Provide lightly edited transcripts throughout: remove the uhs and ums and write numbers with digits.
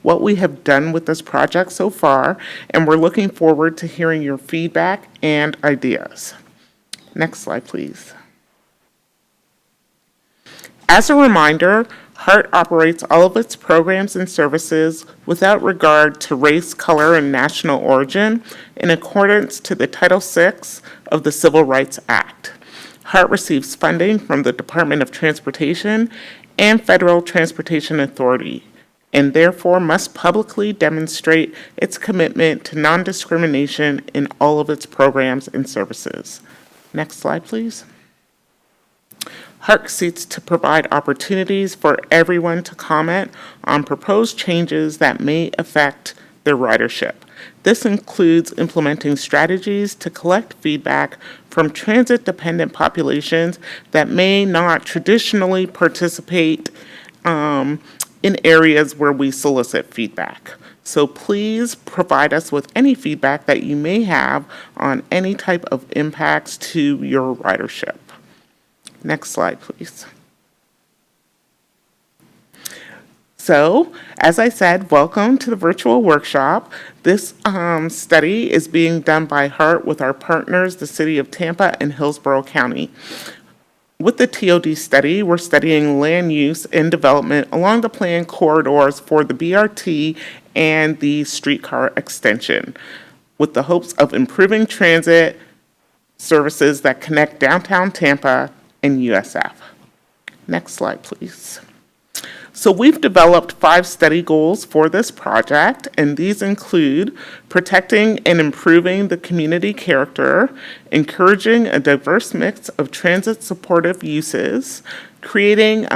what we have done with this project so far, and we're looking forward to hearing your feedback and ideas. Next slide, please. As a reminder, HART operates all of its programs and services without regard to race, color, and national origin in accordance to the Title VI of the Civil Rights Act. HART receives funding from the Department of Transportation and Federal Transportation Authority, and therefore must publicly demonstrate its commitment to non-discrimination in all of its programs and services. Next slide, please. HART seeks to provide opportunities for everyone to comment on proposed changes that may affect their ridership. This includes implementing strategies to collect feedback from transit-dependent populations that may not traditionally participate in areas where we solicit feedback. So please provide us with any feedback that you may have on any type of impacts to your ridership. Next slide, please. So, as I said, welcome to the virtual workshop. This study is being done by HART with our partners, the City of Tampa and Hillsborough County. With the TOD study, we're studying land use and development along the planned corridors for the BRT and the streetcar extension, with the hopes of improving transit services that connect downtown Tampa and USF. Next slide, please. So we've developed 5 study goals for this project, and these include protecting and improving the community character, encouraging a diverse mix of transit supportive uses, creating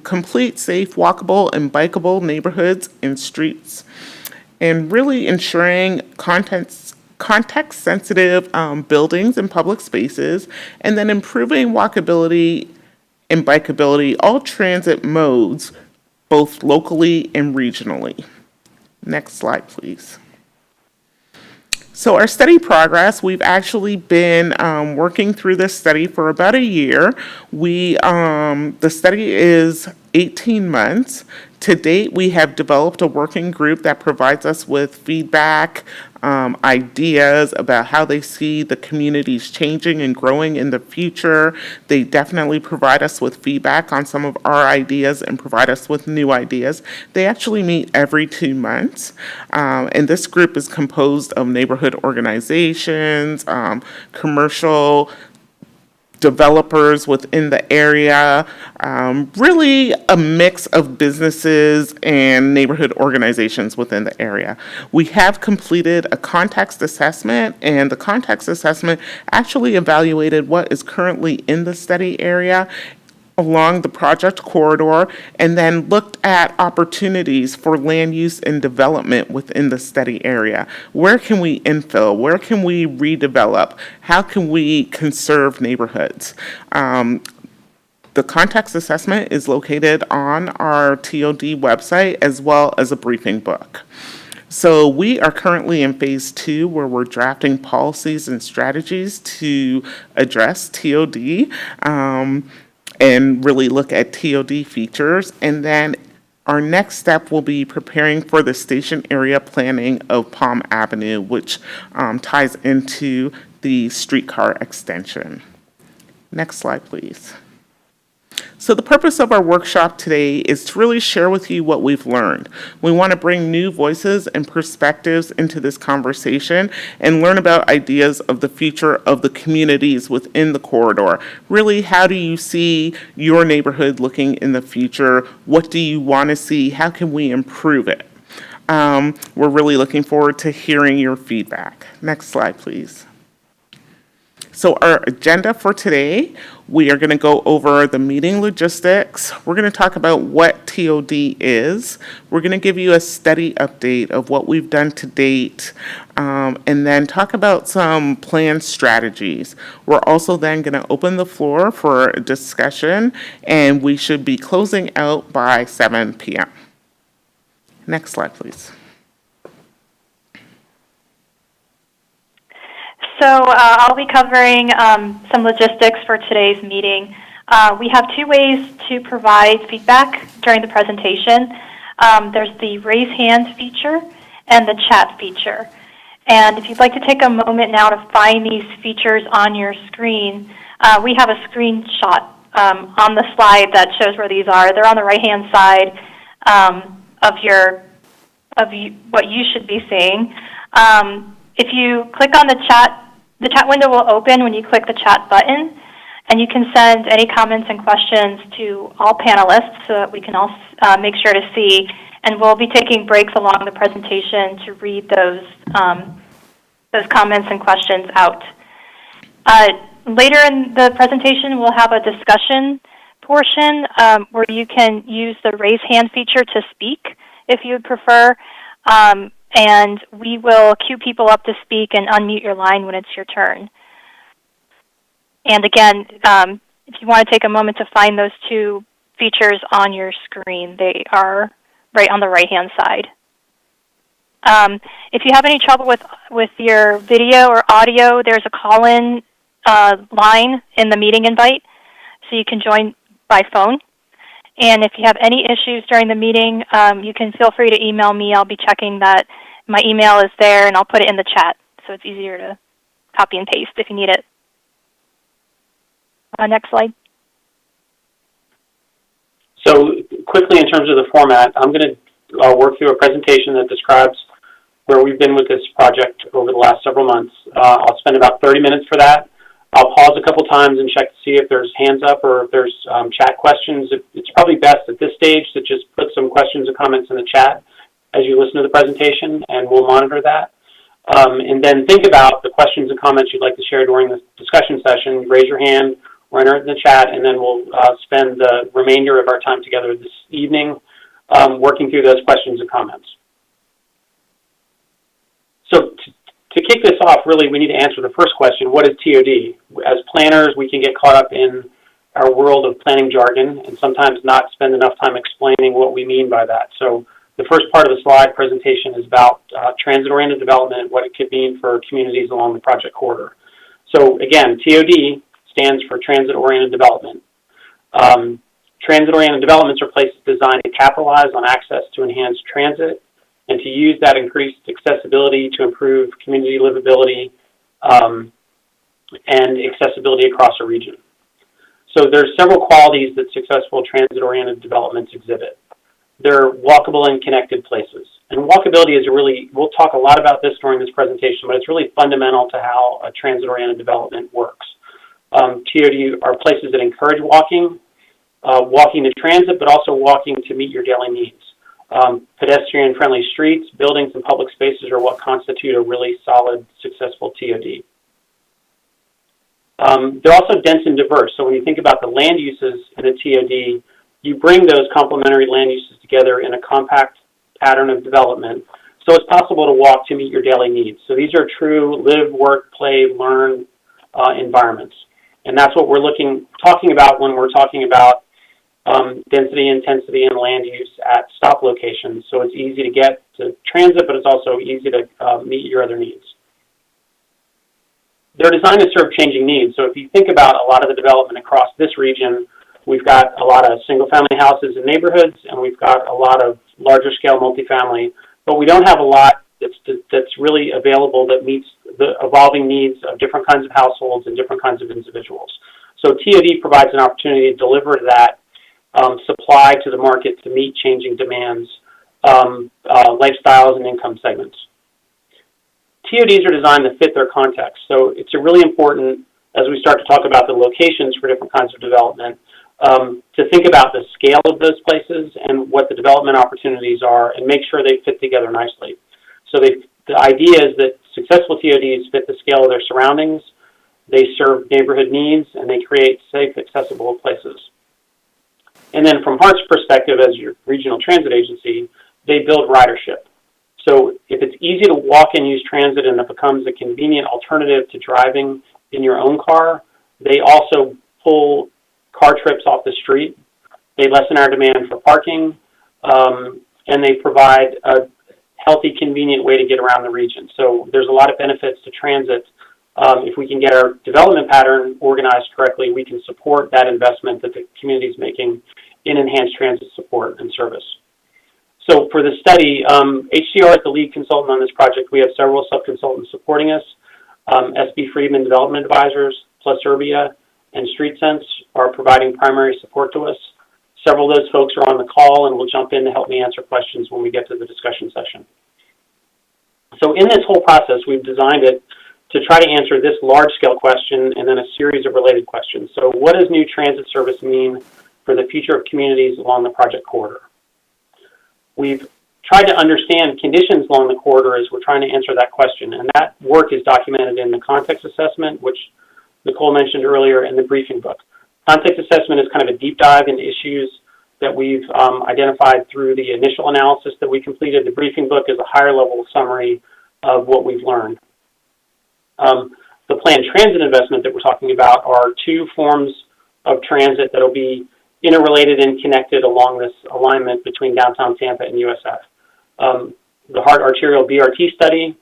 complete, safe, walkable, and bikeable neighborhoods and streets, and really ensuring context-sensitive buildings and public spaces, and then improving walkability and bikeability, all transit modes, both locally and regionally. Next slide, please. So our study progress, we've actually been working through this study for about a year. The study is 18 months. To date, we have developed a working group that provides us with feedback, ideas about how they see the communities changing and growing in the future. They definitely provide us with feedback on some of our ideas and provide us with new ideas. They actually meet every 2 months, and this group is composed of neighborhood organizations, commercial developers within the area, really a mix of businesses and neighborhood organizations within the area. We have completed a context assessment, and the context assessment actually evaluated what is currently in the study area along the project corridor, and then looked at opportunities for land use and development within the study area. Where can we infill? Where can we redevelop? How can we conserve neighborhoods? The context assessment is located on our TOD website as well as a briefing book. So we are currently in phase 2, where we're drafting policies and strategies to address TOD. And really look at TOD features. And then our next step will be preparing for the station area planning of Palm Avenue, which ties into the streetcar extension. Next slide, please. So the purpose of our workshop today is to really share with you what we've learned. We want to bring new voices and perspectives into this conversation and learn about ideas of the future of the communities within the corridor. Really, how do you see your neighborhood looking in the future? What do you want to see? How can we improve it? We're really looking forward to hearing your feedback. Next slide, please. So our agenda for today, we are going to go over the meeting logistics. We're going to talk about what TOD is. We're going to give you a study update of what we've done to date, and then talk about some planned strategies. We're also then going to open the floor for a discussion, and we should be closing out by 7 p.m. Next slide, please. So I'll be covering some logistics for today's meeting. We have 2 ways to provide feedback during the presentation. there's the raise hand feature and the chat feature. And if you'd like to take a moment now to find these features on your screen, we have a screenshot on the slide that shows where these are. They're on the right-hand side of what you should be seeing. If you click on the chat window will open when you click the chat button, and you can send any comments and questions to all panelists so that we can all make sure to see. And we'll be taking breaks along the presentation to read those comments and questions out. Later in the presentation, we'll have a discussion portion where you can use the raise hand feature to speak if you would prefer. And we will queue people up to speak and unmute your line when it's your turn. And again, if you want to take a moment to find those two features on your screen, they are right on the right-hand side. If you have any trouble with your video or audio, there's a call-in line in the meeting invite, so you can join by phone. And if you have any issues during the meeting, you can feel free to email me. I'll be checking that my email is there, and I'll put it in the chat, so it's easier to copy and paste if you need it. Next slide. So quickly, in terms of the format, I'm going to work through a presentation that describes where we've been with this project over the last several months. I'll spend about 30 minutes for that. I'll pause a couple times and check to see if there's hands up or if there's chat questions. It's probably best at this stage to just put some questions and comments in the chat as you listen to the presentation, and we'll monitor that. And then think about the questions and comments you'd like to share during this discussion session. Raise your hand or enter it in the chat, and then we'll spend the remainder of our time together this evening working through those questions and comments. So to kick this off, really, we need to answer the first question: what is TOD? As planners, we can get caught up in our world of planning jargon and sometimes not spend enough time explaining what we mean by that. So the first part of the slide presentation is about transit-oriented development, what it could mean for communities along the project corridor. So again, TOD stands for transit-oriented development. Transit-oriented developments are places designed to capitalize on access to enhanced transit and to use that increased accessibility to improve community livability and accessibility across a region. So there's several qualities that successful transit-oriented developments exhibit. They're walkable and connected places. And walkability is we'll talk a lot about this during this presentation, but it's really fundamental to how a transit-oriented development works. TOD are places that encourage walking to transit, but also walking to meet your daily needs. Pedestrian-friendly streets, buildings, and public spaces are what constitute a really solid, successful TOD. They're also dense and diverse. So when you think about the land uses in a TOD, you bring those complementary land uses together in a compact pattern of development. So it's possible to walk to meet your daily needs. So these are true live, work, play, learn environments. And that's what we're talking about when we're talking about density, intensity, and land use at stop locations. So it's easy to get to transit, but it's also easy to meet your other needs. They're designed to serve changing needs. So if you think about a lot of the development across this region, we've got a lot of single-family houses in neighborhoods, and we've got a lot of larger-scale multifamily, but we don't have a lot that's really available that meets the evolving needs of different kinds of households and different kinds of individuals. So TOD provides an opportunity to deliver that supply to the market to meet changing demands, lifestyles, and income segments. TODs are designed to fit their context. So it's really important, as we start to talk about the locations for different kinds of development, to think about the scale of those places and what the development opportunities are and make sure they fit together nicely. So the idea is that successful TODs fit the scale of their surroundings, they serve neighborhood needs, and they create safe, accessible places. And then from HART's perspective as your regional transit agency, they build ridership. So if it's easy to walk and use transit and it becomes a convenient alternative to driving in your own car, they also pull car trips off the street. They lessen our demand for parking, and they provide a healthy, convenient way to get around the region. So there's a lot of benefits to transit. If we can get our development pattern organized correctly, we can support that investment that the community is making in enhanced transit support and service. So for the study, HCR is the lead consultant on this project. We have several sub-consultants supporting us. SB Friedman Development Advisors, Plus Urbia, and StreetSense are providing primary support to us. Several of those folks are on the call and will jump in to help me answer questions when we get to the discussion session. So in this whole process, we've designed it to try to answer this large-scale question and then a series of related questions. So what does new transit service mean for the future of communities along the project corridor? We've tried to understand conditions along the corridor as we're trying to answer that question, and that work is documented in the context assessment, which Nicole mentioned earlier, in the briefing book. Context assessment is kind of a deep dive into issues that we've identified through the initial analysis that we completed. The briefing book is a higher level summary of what we've learned. The planned transit investment that we're talking about are two forms of transit that will be interrelated and connected along this alignment between downtown Tampa and USF. The HART arterial BRT study,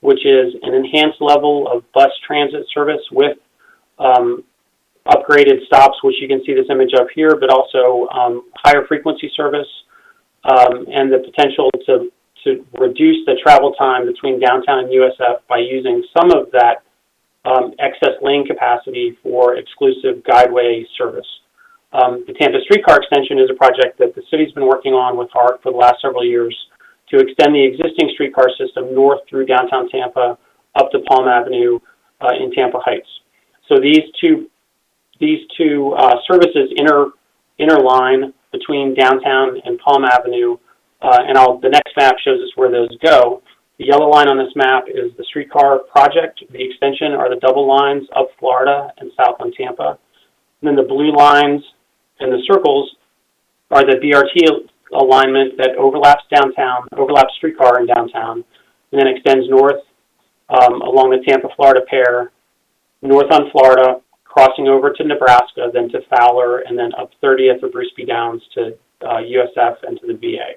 which is an enhanced level of bus transit service with upgraded stops, which you can see this image of here, but also higher frequency service and the potential to reduce the travel time between downtown and USF by using some of that excess lane capacity for exclusive guideway service. The Tampa Streetcar Extension is a project that the city's been working on with HART for the last several years to extend the existing streetcar system north through downtown Tampa up to Palm Avenue in Tampa Heights. So these two services interline between downtown and Palm Avenue, and the next map shows us where those go. The yellow line on this map is the streetcar project. The extension are the double lines up Florida and south on Tampa. And then the blue lines and the circles are the BRT alignment that overlaps streetcar in downtown, and then extends north along the Tampa-Florida pair, north on Florida, crossing over to Nebraska, then to Fowler, and then up 30th or Bruce B. Downs to USF and to the VA.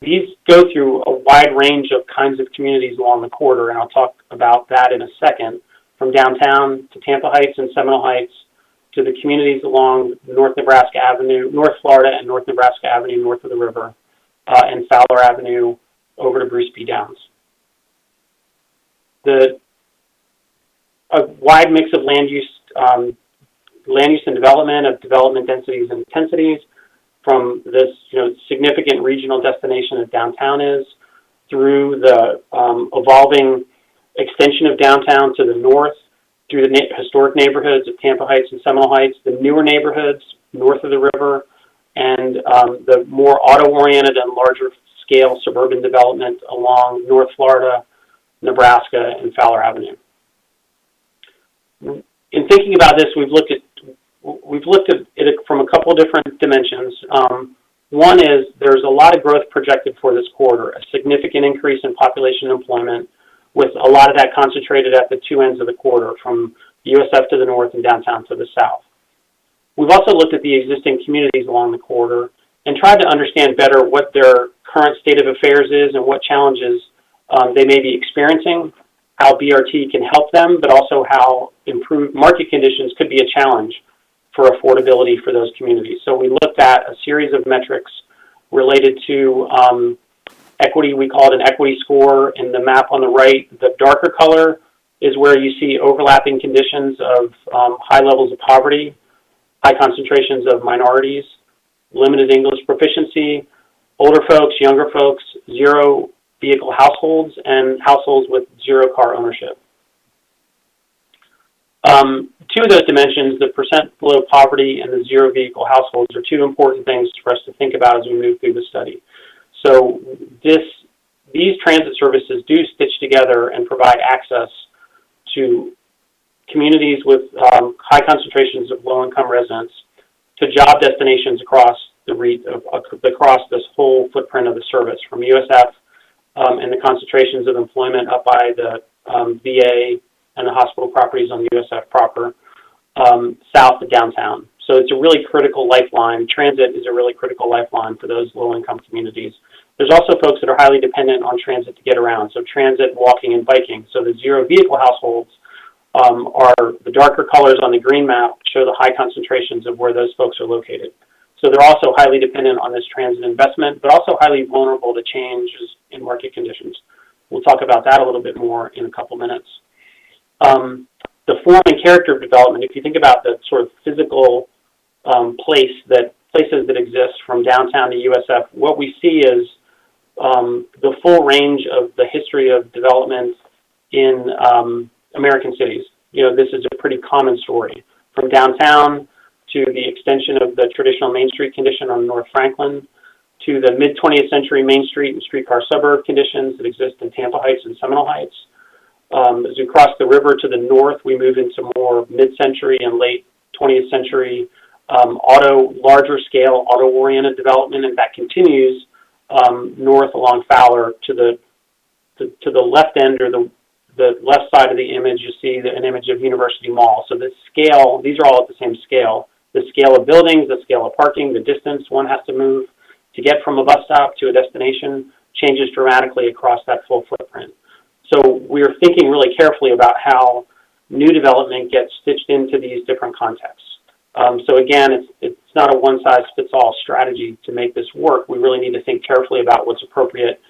These go through a wide range of kinds of communities along the corridor, and I'll talk about that in a second, from downtown to Tampa Heights and Seminole Heights, to the communities along North Nebraska Avenue, North Florida and North Nebraska Avenue north of the river, and Fowler Avenue over to Bruce B. Downs. A wide mix of land use and development, of development densities and intensities, from this significant regional destination that downtown is, through the evolving extension of downtown to the north, through the historic neighborhoods of Tampa Heights and Seminole Heights, the newer neighborhoods north of the river, and the more auto-oriented and larger-scale suburban development along North Florida, Nebraska, and Fowler Avenue. In thinking about this, we've looked at it from a couple different dimensions. One is there's a lot of growth projected for this corridor, a significant increase in population and employment, with a lot of that concentrated at the two ends of the corridor, from USF to the north and downtown to the south. We've also looked at the existing communities along the corridor and tried to understand better what their current state of affairs is and what challenges they may be experiencing, how BRT can help them, but also how improved market conditions could be a challenge for affordability for those communities. So we looked at a series of metrics related to equity. We call it an equity score. In the map on the right, the darker color is where you see overlapping conditions of high levels of poverty, high concentrations of minorities, limited English proficiency, older folks, younger folks, zero vehicle households, and households with zero car ownership. Two of those dimensions, the percent below poverty and the zero vehicle households, are two important things for us to think about as we move through the study. So these transit services do stitch together and provide access to communities with high concentrations of low-income residents, to job destinations across this whole footprint of the service, from USF and the concentrations of employment up by the VA and the hospital properties on USF proper, south to downtown. So it's a really critical lifeline. Transit is a really critical lifeline for those low-income communities. There's also folks that are highly dependent on transit to get around, so transit, walking, and biking. So the zero vehicle households are the darker colors on the green map show the high concentrations of where those folks are located. So they're also highly dependent on this transit investment, but also highly vulnerable to changes in market conditions. We'll talk about that a little bit more in a couple minutes. The form and character of development, if you think about the sort of physical places that exist from downtown to USF, what we see is the full range of the history of development in American cities. You know, this is a pretty common story. From downtown to the extension of the traditional Main Street condition on North Franklin, to the mid-20th century Main Street and streetcar suburb conditions that exist in Tampa Heights and Seminole Heights. As we cross the river to the north, we move into more mid-century and late 20th century larger scale, auto-oriented development, and that continues north along Fowler to the left end, or the left side of the image. You see an image of University Mall. So the scale, these are all at the same scale. The scale of buildings, the scale of parking, the distance one has to move to get from a bus stop to a destination changes dramatically across that full footprint. So we're thinking really carefully about how new development gets stitched into these different contexts. So again, it's not a one-size-fits-all strategy to make this work. We really need to think carefully about what's appropriate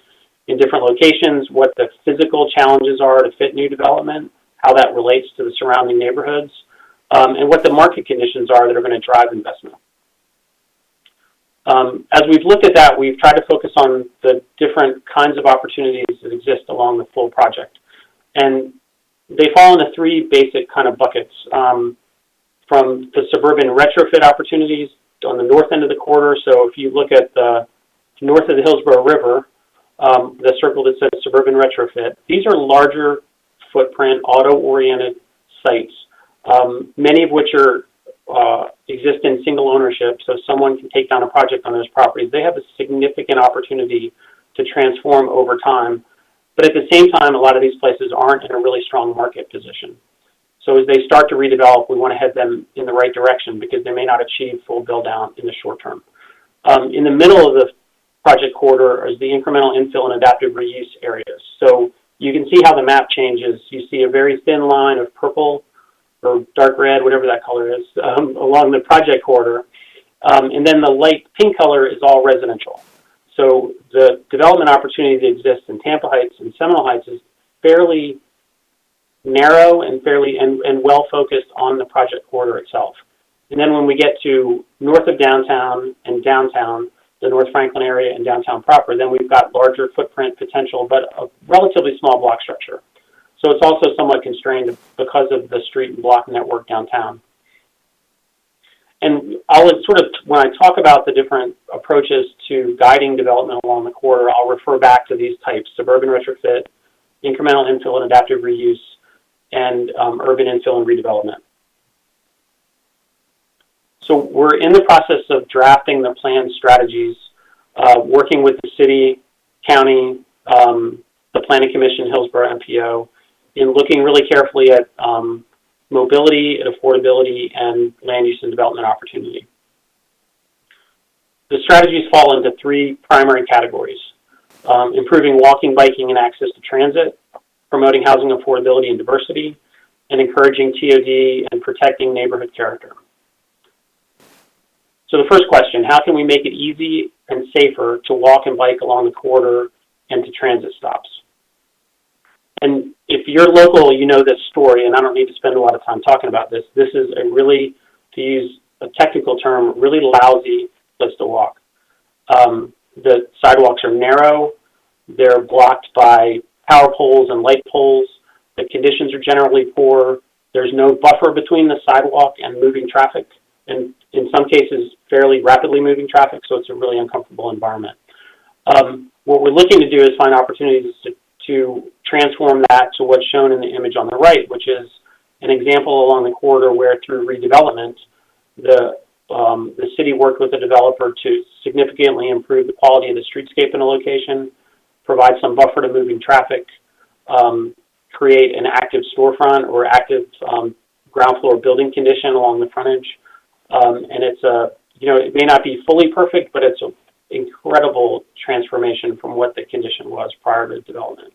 in different locations, what the physical challenges are to fit new development, how that relates to the surrounding neighborhoods, and what the market conditions are that are going to drive investment. As we've looked at that, we've tried to focus on the different kinds of opportunities that exist along the full project. And they fall into three basic kind of buckets. From the suburban retrofit opportunities on the north end of the corridor. So if you look at the north of the Hillsborough River, the circle that says suburban retrofit, these are larger footprint, auto-oriented sites, many of which are exist in single ownership, so someone can take down a project on those properties. They have a significant opportunity to transform over time, but at the same time, a lot of these places aren't in a really strong market position. So as they start to redevelop, we want to head them in the right direction because they may not achieve full build-out in the short term. In the middle of the project corridor is the incremental infill and adaptive reuse areas. So you can see how the map changes. You see a very thin line of purple or dark red, whatever that color is, along the project corridor. And then the light pink color is all residential. So the development opportunity that exists in Tampa Heights and Seminole Heights is fairly narrow and well focused on the project corridor itself. And then when we get to north of downtown and downtown, the North Franklin area and downtown proper, then we've got larger footprint potential, but a relatively small block structure. So it's also somewhat constrained because of the street and block network downtown. And I'll sort of, when I talk about the different approaches to guiding development along the corridor, I'll refer back to these types: suburban retrofit, incremental infill and adaptive reuse, and urban infill and redevelopment. So we're in the process of drafting the plan strategies, working with the city, county, the Planning Commission, Hillsborough MPO, in looking really carefully at mobility, at affordability, and land use and development opportunity. The strategies fall into three primary categories: improving walking, biking, and access to transit, promoting housing affordability and diversity, and encouraging TOD and protecting neighborhood character. So the first question: how can we make it easy and safer to walk and bike along the corridor and to transit stops? And if you're local, you know this story, and I don't need to spend a lot of time talking about this. This is a really, to use a technical term, really lousy place to walk. The sidewalks are narrow. They're blocked by power poles and light poles. The conditions are generally poor. There's no buffer between the sidewalk and moving traffic, and in some cases, fairly rapidly moving traffic, so it's a really uncomfortable environment. What we're looking to do is find opportunities to transform that to what's shown in the image on the right, which is an example along the corridor where, through redevelopment, the city worked with the developer to significantly improve the quality of the streetscape in a location, provide some buffer to moving traffic, create an active storefront or active ground floor building condition along the frontage. And it's it may not be fully perfect, but it's an incredible transformation from what the condition was prior to development.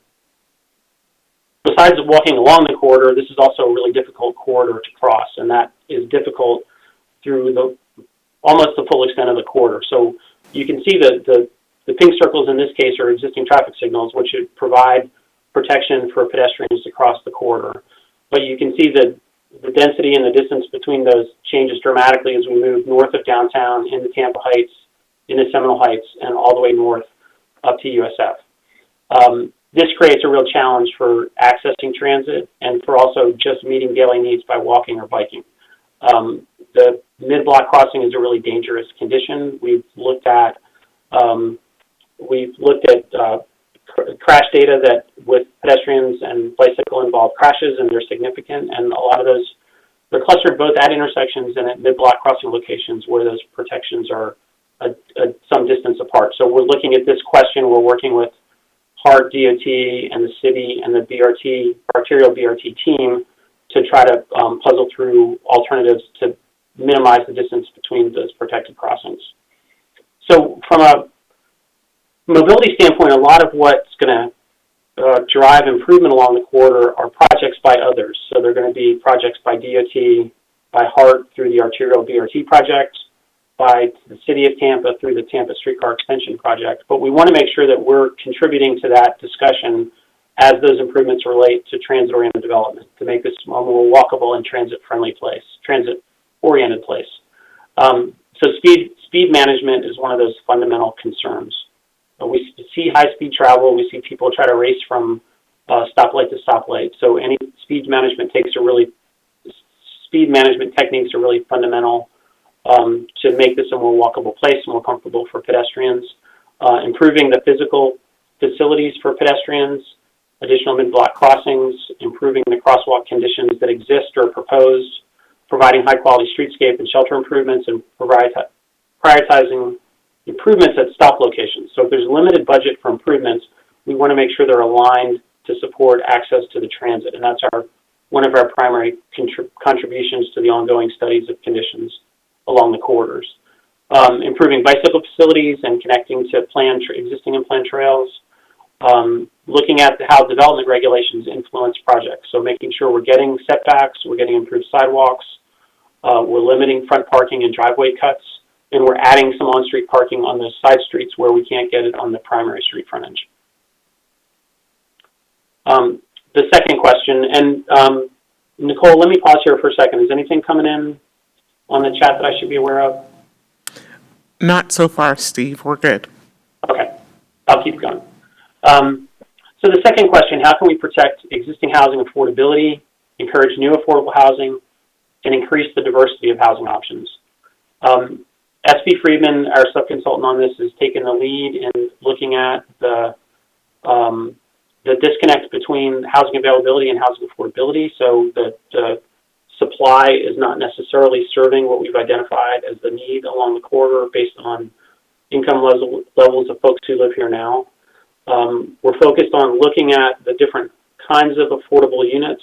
Besides walking along the corridor, this is also a really difficult corridor to cross, and that is difficult through the almost the full extent of the corridor. So you can see the pink circles in this case are existing traffic signals, which should provide protection for pedestrians to cross the corridor. But you can see that the density and the distance between those changes dramatically as we move north of downtown into Tampa Heights, into Seminole Heights, and all the way north up to USF. This creates a real challenge for accessing transit and for also just meeting daily needs by walking or biking. The mid-block crossing is a really dangerous condition. We've looked at crash data that with pedestrians and bicycle involved crashes, and they're significant, and a lot of those, they're clustered both at intersections and at mid-block crossing locations where those protections are some distance apart. So we're looking at this question. We're working with HART, DOT, and the city and the BRT, arterial BRT team to try to puzzle through alternatives to minimize the distance between those protected crossings. So from a mobility standpoint, a lot of what's going to drive improvement along the corridor are projects by others. So they're going to be projects by DOT, by HART through the arterial BRT project, by the city of Tampa through the Tampa Streetcar Extension project. But we want to make sure that we're contributing to that discussion as those improvements relate to transit-oriented development to make this a more walkable and transit-friendly place, transit-oriented place. So speed management is one of those fundamental concerns. We see high-speed travel. We see people try to race from stoplight to stoplight. So any speed management techniques are really fundamental to make this a more walkable place, more comfortable for pedestrians. Improving the physical facilities for pedestrians, additional mid-block crossings, improving the crosswalk conditions that exist or proposed, providing high-quality streetscape and shelter improvements, and prioritizing improvements at stop locations. So if there's limited budget for improvements, we want to make sure they're aligned to support access to the transit, and that's one of our primary contributions to the ongoing studies of conditions along the corridors. Improving bicycle facilities and connecting to existing and planned trails. Looking at how development regulations influence projects. So making sure we're getting setbacks, we're getting improved sidewalks, we're limiting front parking and driveway cuts, and we're adding some on-street parking on the side streets where we can't get it on the primary street frontage. The second question, and Nicole, let me pause here for a second. Is anything coming in on the chat that I should be aware of? Not so far, Steve. We're good. Okay, I'll keep going. So the second question, how can we protect existing housing affordability, encourage new affordable housing, and increase the diversity of housing options? S.B. Friedman, our subconsultant on this, has taken the lead in looking at the disconnect between housing availability and housing affordability, so that the supply is not necessarily serving what we've identified as the need along the corridor based on income levels of folks who live here now. We're focused on looking at the different kinds of affordable units.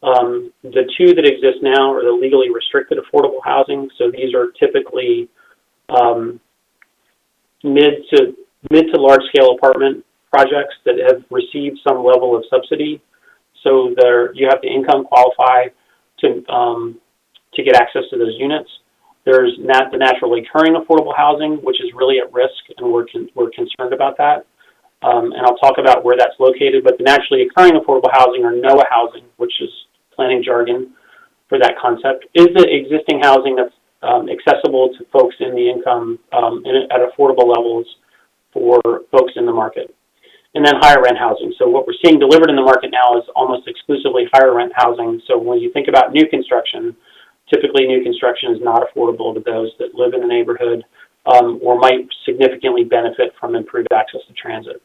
The two that exist now are the legally restricted affordable housing. So these are typically mid to large scale apartment projects that have received some level of subsidy. So you have to income qualify to get access to those units. There's the naturally occurring affordable housing, which is really at risk, and we're concerned about that. And I'll talk about where that's located, but the naturally occurring affordable housing, or NOAA housing, which is planning jargon for that concept, is the existing housing that's accessible to folks in the income at affordable levels for folks in the market. And then higher rent housing. So what we're seeing delivered in the market now is almost exclusively higher rent housing. So when you think about new construction, typically new construction is not affordable to those that live in the neighborhood or might significantly benefit from improved access to transit.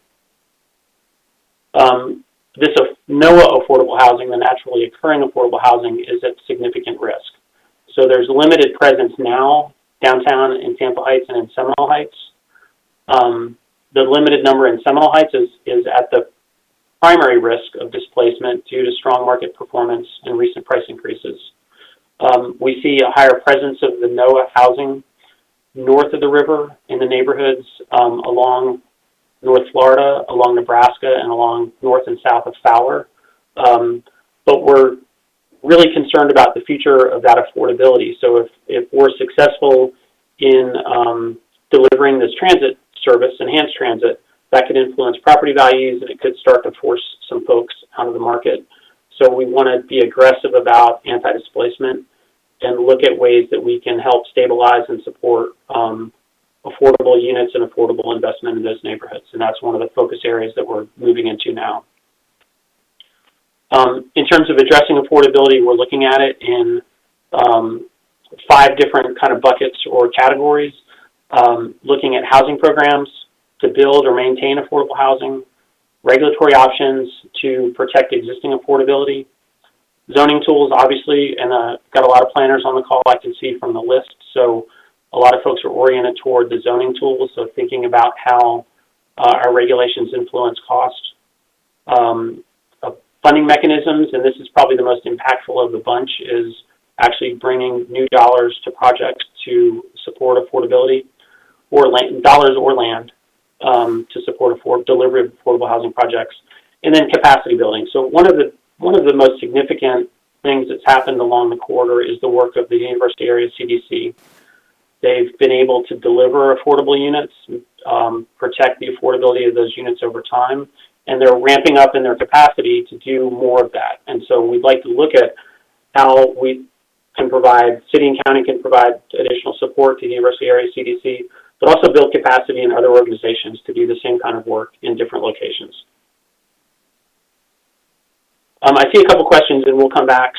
This NOAA affordable housing, the naturally occurring affordable housing, is at significant risk. So there's limited presence now downtown in Tampa Heights and in Seminole Heights. The limited number in Seminole Heights is at the primary risk of displacement due to strong market performance and recent price increases. We see a higher presence of the NOAA housing north of the river in the neighborhoods along North Florida, along Nebraska, and along north and south of Fowler. But we're really concerned about the future of that affordability. So if we're successful in delivering this transit service, enhanced transit, that could influence property values, and it could start to force some folks out of the market. So we want to be aggressive about anti-displacement and look at ways that we can help stabilize and support affordable units and affordable investment in those neighborhoods. And that's one of the focus areas that we're moving into now. In terms of addressing affordability, we're looking at it in 5 different kind of buckets or categories, looking at housing programs to build or maintain affordable housing, regulatory options to protect existing affordability, zoning tools, obviously, and got a lot of planners on the call I can see from the list. So a lot of folks are oriented toward the zoning tools, so thinking about how our regulations influence cost. Funding mechanisms, and this is probably the most impactful of the bunch, is actually bringing new dollars to projects to support affordability, or dollars or land to support delivery of affordable housing projects, and then capacity building. So one of the most significant things that's happened along the corridor is the work of the University Area CDC. They've been able to deliver affordable units, protect the affordability of those units over time, and they're ramping up in their capacity to do more of that. And so we'd like to look at how we can provide, city and county can provide additional support to the University Area CDC, but also build capacity in other organizations to do the same kind of work in different locations. I see a couple questions, and we'll come back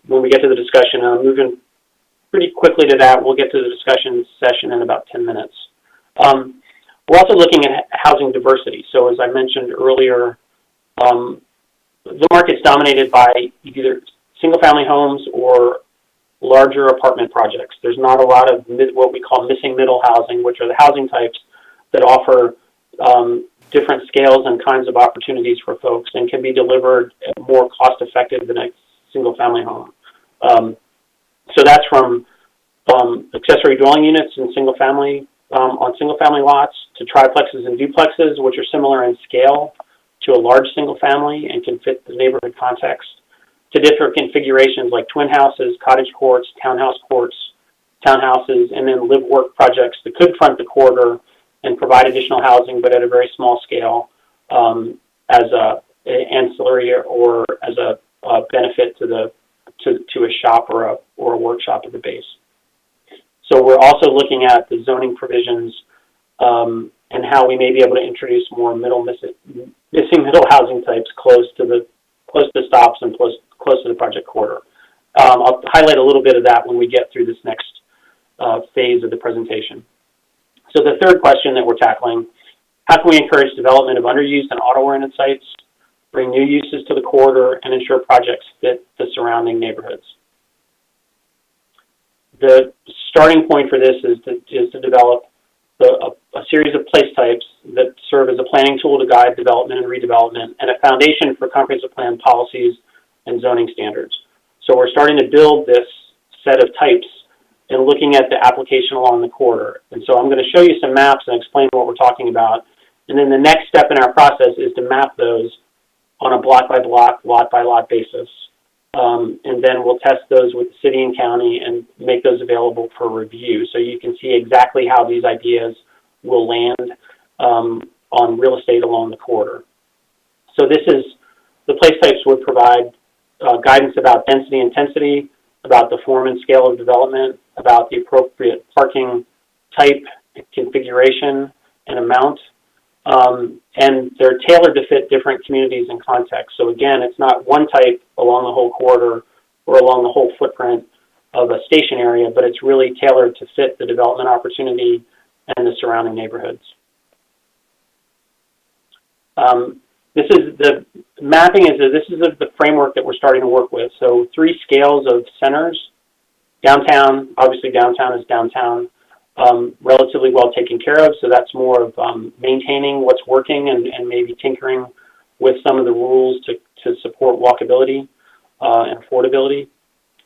when we get to the discussion. I'm moving pretty quickly to that. We'll get to the discussion session in about 10 minutes. We're also looking at housing diversity. So as I mentioned earlier, the market's dominated by either single-family homes or larger apartment projects. There's not a lot of what we call missing middle housing, which are the housing types that offer different scales and kinds of opportunities for folks and can be delivered more cost-effective than a single-family home. So that's from accessory dwelling units in single-family on single-family lots to triplexes and duplexes, which are similar in scale to a large single-family and can fit the neighborhood context, to different configurations like twin houses, cottage courts, townhouse courts, townhouses, and then live-work projects that could front the corridor and provide additional housing, but at a very small scale as a ancillary or as a benefit to a shop or a workshop at the base. So we're also looking at the zoning provisions and how we may be able to introduce more missing middle housing types close to stops and close to the project corridor. I'll highlight a little bit of that when we get through this next phase of the presentation. So the third question that we're tackling, how can we encourage development of underused and auto-oriented sites, bring new uses to the corridor, and ensure projects fit the surrounding neighborhoods? The starting point for this is to develop a series of place types that serve as a planning tool to guide development and redevelopment and a foundation for comprehensive plan policies and zoning standards. So we're starting to build this set of types and looking at the application along the corridor. And so I'm going to show you some maps and explain what we're talking about. And then the next step in our process is to map those on a block-by-block, lot-by-lot basis. And then we'll test those with the city and county and make those available for review. So you can see exactly how these ideas will land on real estate along the corridor. So this is, the place types would provide guidance about density intensity, about the form and scale of development, about the appropriate parking type, configuration, and amount. And they're tailored to fit different communities and contexts. So again, it's not one type along the whole corridor or along the whole footprint of a station area, but it's really tailored to fit the development opportunity and the surrounding neighborhoods. This is the framework that we're starting to work with. So 3 scales of centers. Downtown, obviously downtown is downtown. Relatively well taken care of, so that's more of maintaining what's working and maybe tinkering with some of the rules to support walkability and affordability.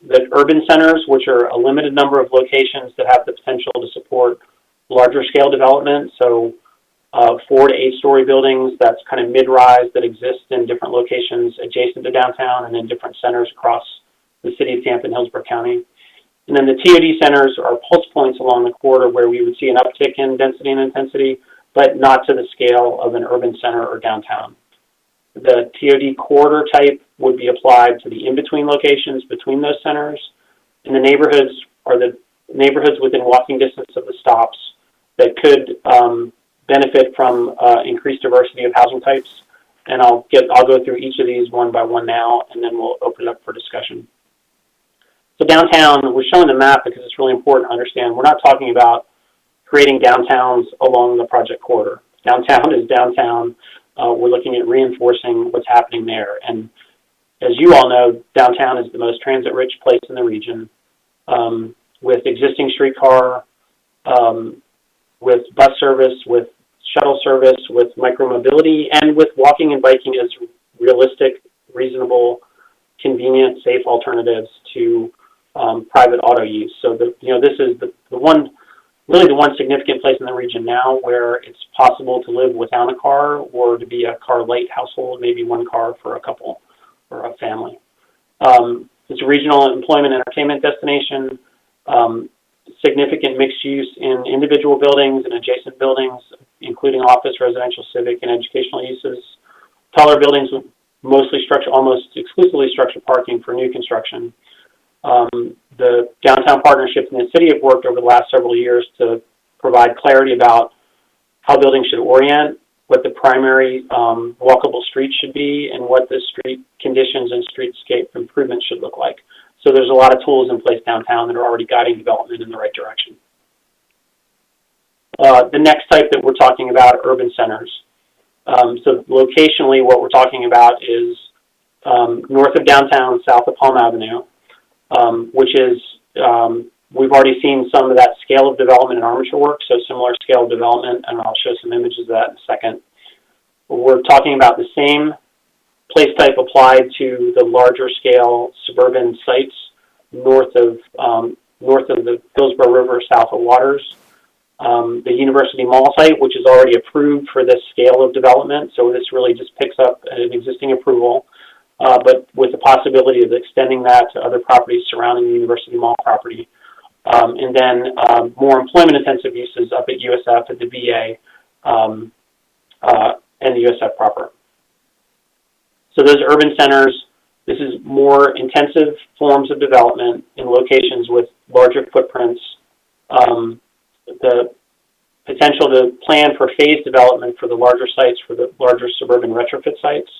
The urban centers, which are a limited number of locations that have the potential to support larger scale development, so 4 to 8 story buildings, that's kind of mid-rise that exist in different locations adjacent to downtown and in different centers across the city of Tampa and Hillsborough County. And then the TOD centers are pulse points along the corridor where we would see an uptick in density and intensity, but not to the scale of an urban center or downtown. The TOD corridor type would be applied to the in-between locations between those centers, and the neighborhoods are the neighborhoods within walking distance of the stops that could benefit from increased diversity of housing types. And I'll go through each of these one by one now, and then we'll open it up for discussion. So downtown, we're showing the map because it's really important to understand. We're not talking about creating downtowns along the project corridor. Downtown is downtown. We're looking at reinforcing what's happening there. And as you all know, downtown is the most transit-rich place in the region, with existing streetcar, with bus service, with shuttle service, with micromobility, and with walking and biking as realistic, reasonable, convenient, safe alternatives to private auto use. So this is the one significant place in the region now where it's possible to live without a car or to be a car-light household, maybe one car for a couple or a family. It's a regional employment entertainment destination, significant mixed use in individual buildings and adjacent buildings, including office, residential, civic, and educational uses. Taller buildings with almost exclusively structured parking for new construction. The downtown partnership and the city have worked over the last several years to provide clarity about how buildings should orient, what the primary walkable streets should be, and what the street conditions and streetscape improvements should look like. So there's a lot of tools in place downtown that are already guiding development in the right direction. The next type that we're talking about are urban centers. So locationally, what we're talking about is north of downtown, south of Palm Avenue, which is, we've already seen some of that scale of development in armature work, so similar scale of development, and I'll show some images of that in a second. We're talking about the same place type applied to the larger scale suburban sites north of the Hillsborough River, south of Waters. The University Mall site, which is already approved for this scale of development, so this really just picks up an existing approval, but with the possibility of extending that to other properties surrounding the University Mall property. And then more employment-intensive uses up at USF, at the VA, and the USF proper. So those urban centers, this is more intensive forms of development in locations with larger footprints. The potential to plan for phased development for the larger sites, for the larger suburban retrofit sites.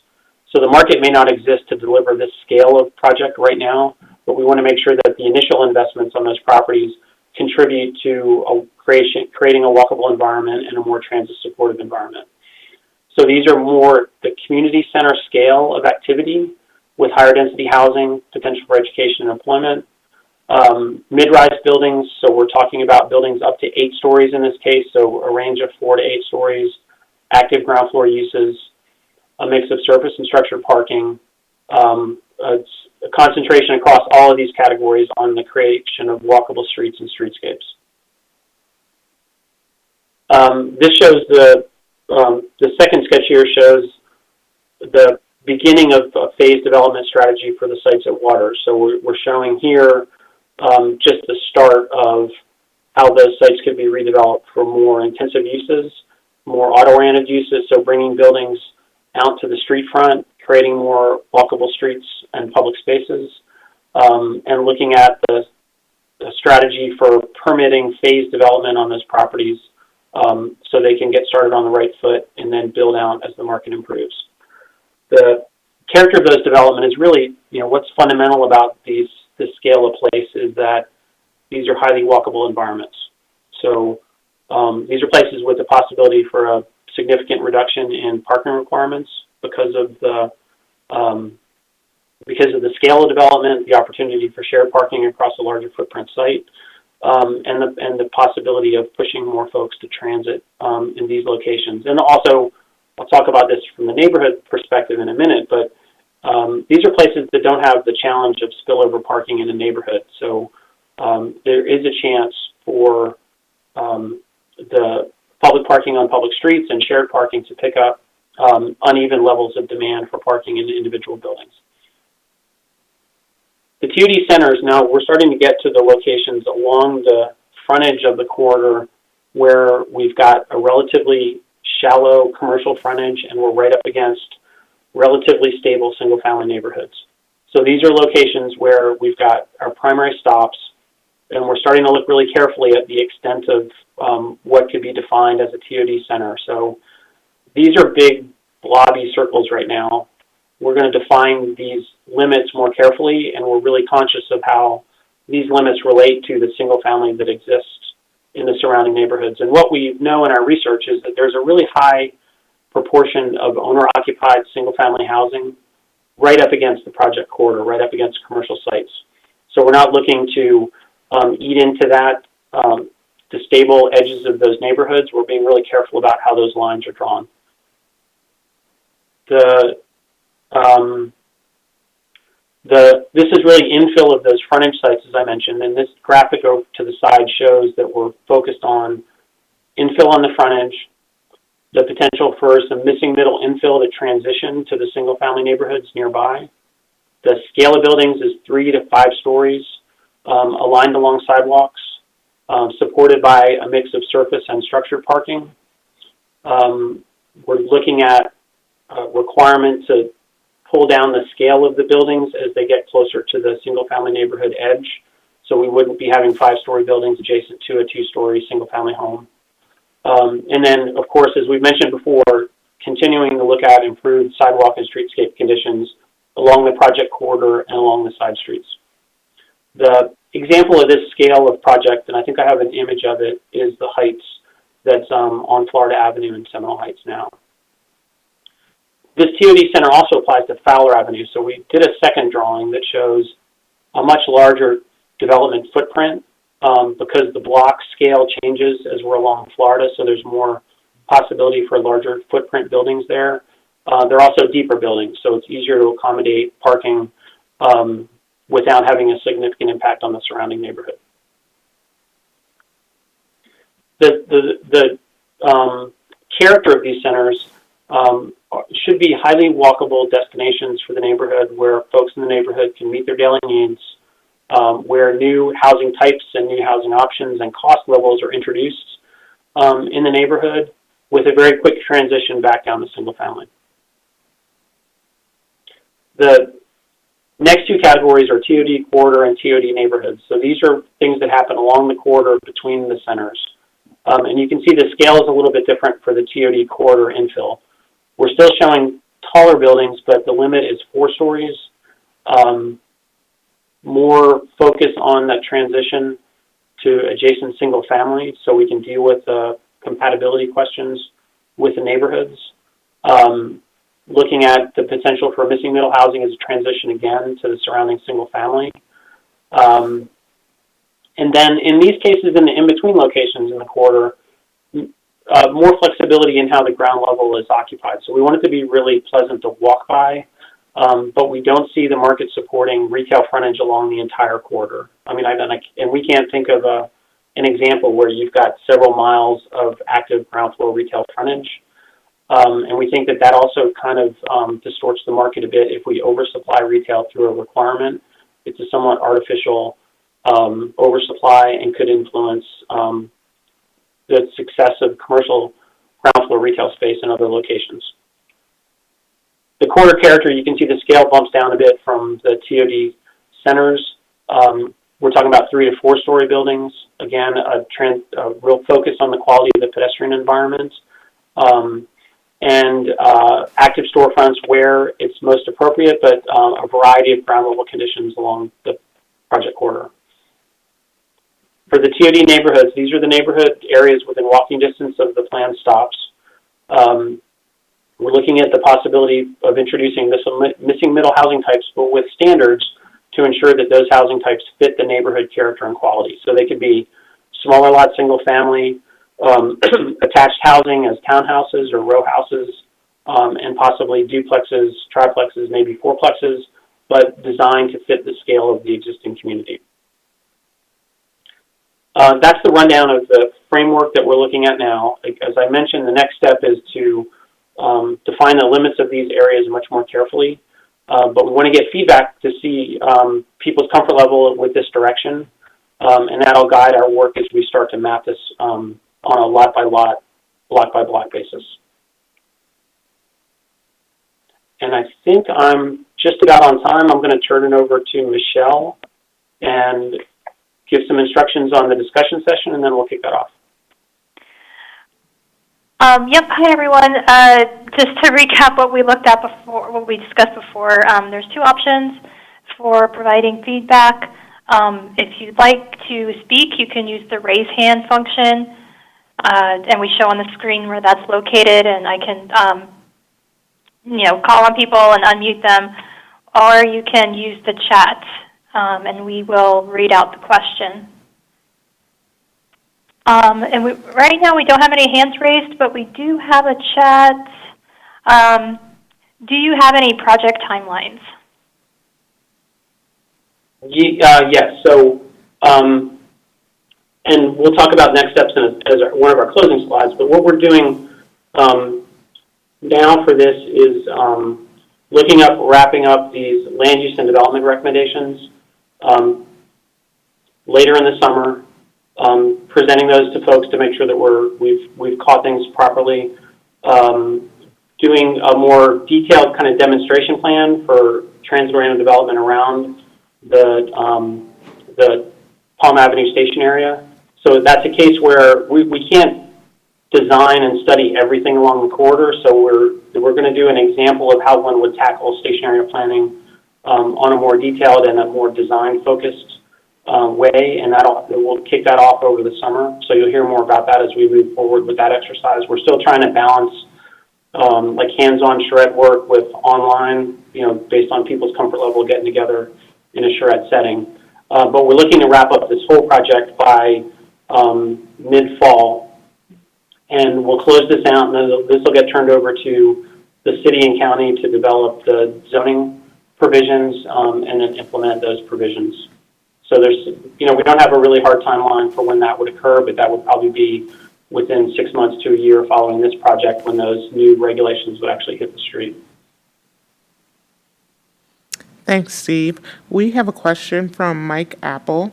So the market may not exist to deliver this scale of project right now, but we want to make sure that the initial investments on those properties contribute to creating a walkable environment and a more transit-supportive environment. So these are more the community center scale of activity with higher density housing, potential for education and employment. Mid-rise buildings, so we're talking about buildings up to 8 stories in this case, so a range of 4 to 8 stories, active ground floor uses, a mix of surface and structured parking, a concentration across all of these categories on the creation of walkable streets and streetscapes. This shows the second sketch here shows the beginning of a phased development strategy for the sites at Waters. So we're showing here just the start of how those sites could be redeveloped for more intensive uses, more auto-oriented uses, so bringing buildings out to the street front, creating more walkable streets and public spaces, and looking at the strategy for permitting phased development on those properties so they can get started on the right foot and then build out as the market improves. The character of those development is really, what's fundamental about this scale of place is that these are highly walkable environments. So these are places with the possibility for a significant reduction in parking requirements because of the scale of development, the opportunity for shared parking across a larger footprint site, and the possibility of pushing more folks to transit in these locations. And also, I'll talk about this from the neighborhood perspective in a minute, but these are places that don't have the challenge of spillover parking in the neighborhood. So there is a chance for the public parking on public streets and shared parking to pick up uneven levels of demand for parking in individual buildings. The TOD centers, now we're starting to get to the locations along the frontage of the corridor where we've got a relatively shallow commercial frontage and we're right up against relatively stable single-family neighborhoods. So these are locations where we've got our primary stops, and we're starting to look really carefully at the extent of what could be defined as a TOD center. So these are big blobby circles right now. We're going to define these limits more carefully, and we're really conscious of how these limits relate to the single family that exists in the surrounding neighborhoods. And what we know in our research is that there's a really high proportion of owner-occupied single-family housing right up against the project corridor, right up against commercial sites. So we're not looking to eat into that, the stable edges of those neighborhoods. We're being really careful about how those lines are drawn. This is really infill of those frontage sites, as I mentioned, and this graphic over to the side shows that we're focused on infill on the frontage, the potential for some missing middle infill to transition to the single-family neighborhoods nearby. The scale of buildings is 3 to 5 stories, aligned along sidewalks, supported by a mix of surface and structured parking. We're looking at requirement to pull down the scale of the buildings as they get closer to the single-family neighborhood edge. So we wouldn't be having 5-story buildings adjacent to a 2-story single-family home. And then, of course, as we've mentioned before, continuing to look at improved sidewalk and streetscape conditions along the project corridor and along the side streets. The example of this scale of project, and I think I have an image of it, is the Heights that's on Florida Avenue in Seminole Heights now. This TOD center also applies to Fowler Avenue, so we did a second drawing that shows a much larger development footprint because the block scale changes as we're along Florida, so there's more possibility for larger footprint buildings there. They're also deeper buildings, so it's easier to accommodate parking without having a significant impact on the surrounding neighborhood. The character of these centers should be highly walkable destinations for the neighborhood where folks in the neighborhood can meet their daily needs, where new housing types and new housing options and cost levels are introduced in the neighborhood with a very quick transition back down to single family. The next two categories are TOD corridor and TOD neighborhoods. So these are things that happen along the corridor between the centers. And you can see the scale is a little bit different for the TOD corridor infill. We're still showing taller buildings, but the limit is 4 stories. More focus on that transition to adjacent single family so we can deal with compatibility questions with the neighborhoods. Looking at the potential for missing middle housing as a transition again to the surrounding single family. And then in these cases, in the in-between locations in the corridor, more flexibility in how the ground level is occupied. So we want it to be really pleasant to walk by, but we don't see the market supporting retail frontage along the entire corridor. I mean, and we can't think of an example where you've got several miles of active ground floor retail frontage. And we think that that also kind of distorts the market a bit if we oversupply retail through a requirement. It's a somewhat artificial oversupply and could influence the success of commercial ground floor retail space in other locations. The corridor character, you can see the scale bumps down a bit from the TOD centers. We're talking about 3 to 4 story buildings. Again, a real focus on the quality of the pedestrian environment. And active storefronts where it's most appropriate, but a variety of ground level conditions along the project corridor. For the TOD neighborhoods, these are the neighborhood areas within walking distance of the planned stops. We're looking at the possibility of introducing missing middle housing types, but with standards to ensure that those housing types fit the neighborhood character and quality. So they could be smaller lot single family, attached housing as townhouses or row houses, and possibly duplexes, triplexes, maybe fourplexes, but designed to fit the scale of the existing community. That's the rundown of the framework that we're looking at now. As I mentioned, the next step is to define the limits of these areas much more carefully. but we want to get feedback to see people's comfort level with this direction, and that'll guide our work as we start to map this on a lot by lot, block by block basis. And I think I'm just about on time. I'm going to turn it over to Michelle and give some instructions on the discussion session, and then we'll kick that off. Yep. Hi, everyone. Just to recap what we looked at before, what we discussed before, there's two options for providing feedback. If you'd like to speak, you can use the raise hand function, and we show on the screen where that's located, and I can, call on people and unmute them, or you can use the chat, and we will read out the question. And right now we don't have any hands raised, but we do have a chat. Do you have any project timelines? Yes. So, and we'll talk about next steps as one of our closing slides. But what we're doing now for this is wrapping up these land use and development recommendations later in the summer. Presenting those to folks to make sure that we've caught things properly, doing a more detailed kind of demonstration plan for transit-oriented development around the Palm Avenue Station area. So that's a case where we can't design and study everything along the corridor, so we're going to do an example of how one would tackle station area planning on a more detailed and a more design-focused way, and we'll kick that off over the summer. So you'll hear more about that as we move forward with that exercise. We're still trying to balance like hands-on charrette work with online, based on people's comfort level getting together in a charrette setting. But we're looking to wrap up this whole project by mid-fall, and we'll close this out, and then this will get turned over to the city and county to develop the zoning provisions and then implement those provisions. So there's, we don't have a really hard timeline for when that would occur, but that would probably be within 6 months to a year following this project when those new regulations would actually hit the street. Thanks, Steve. We have a question from Mike Apple.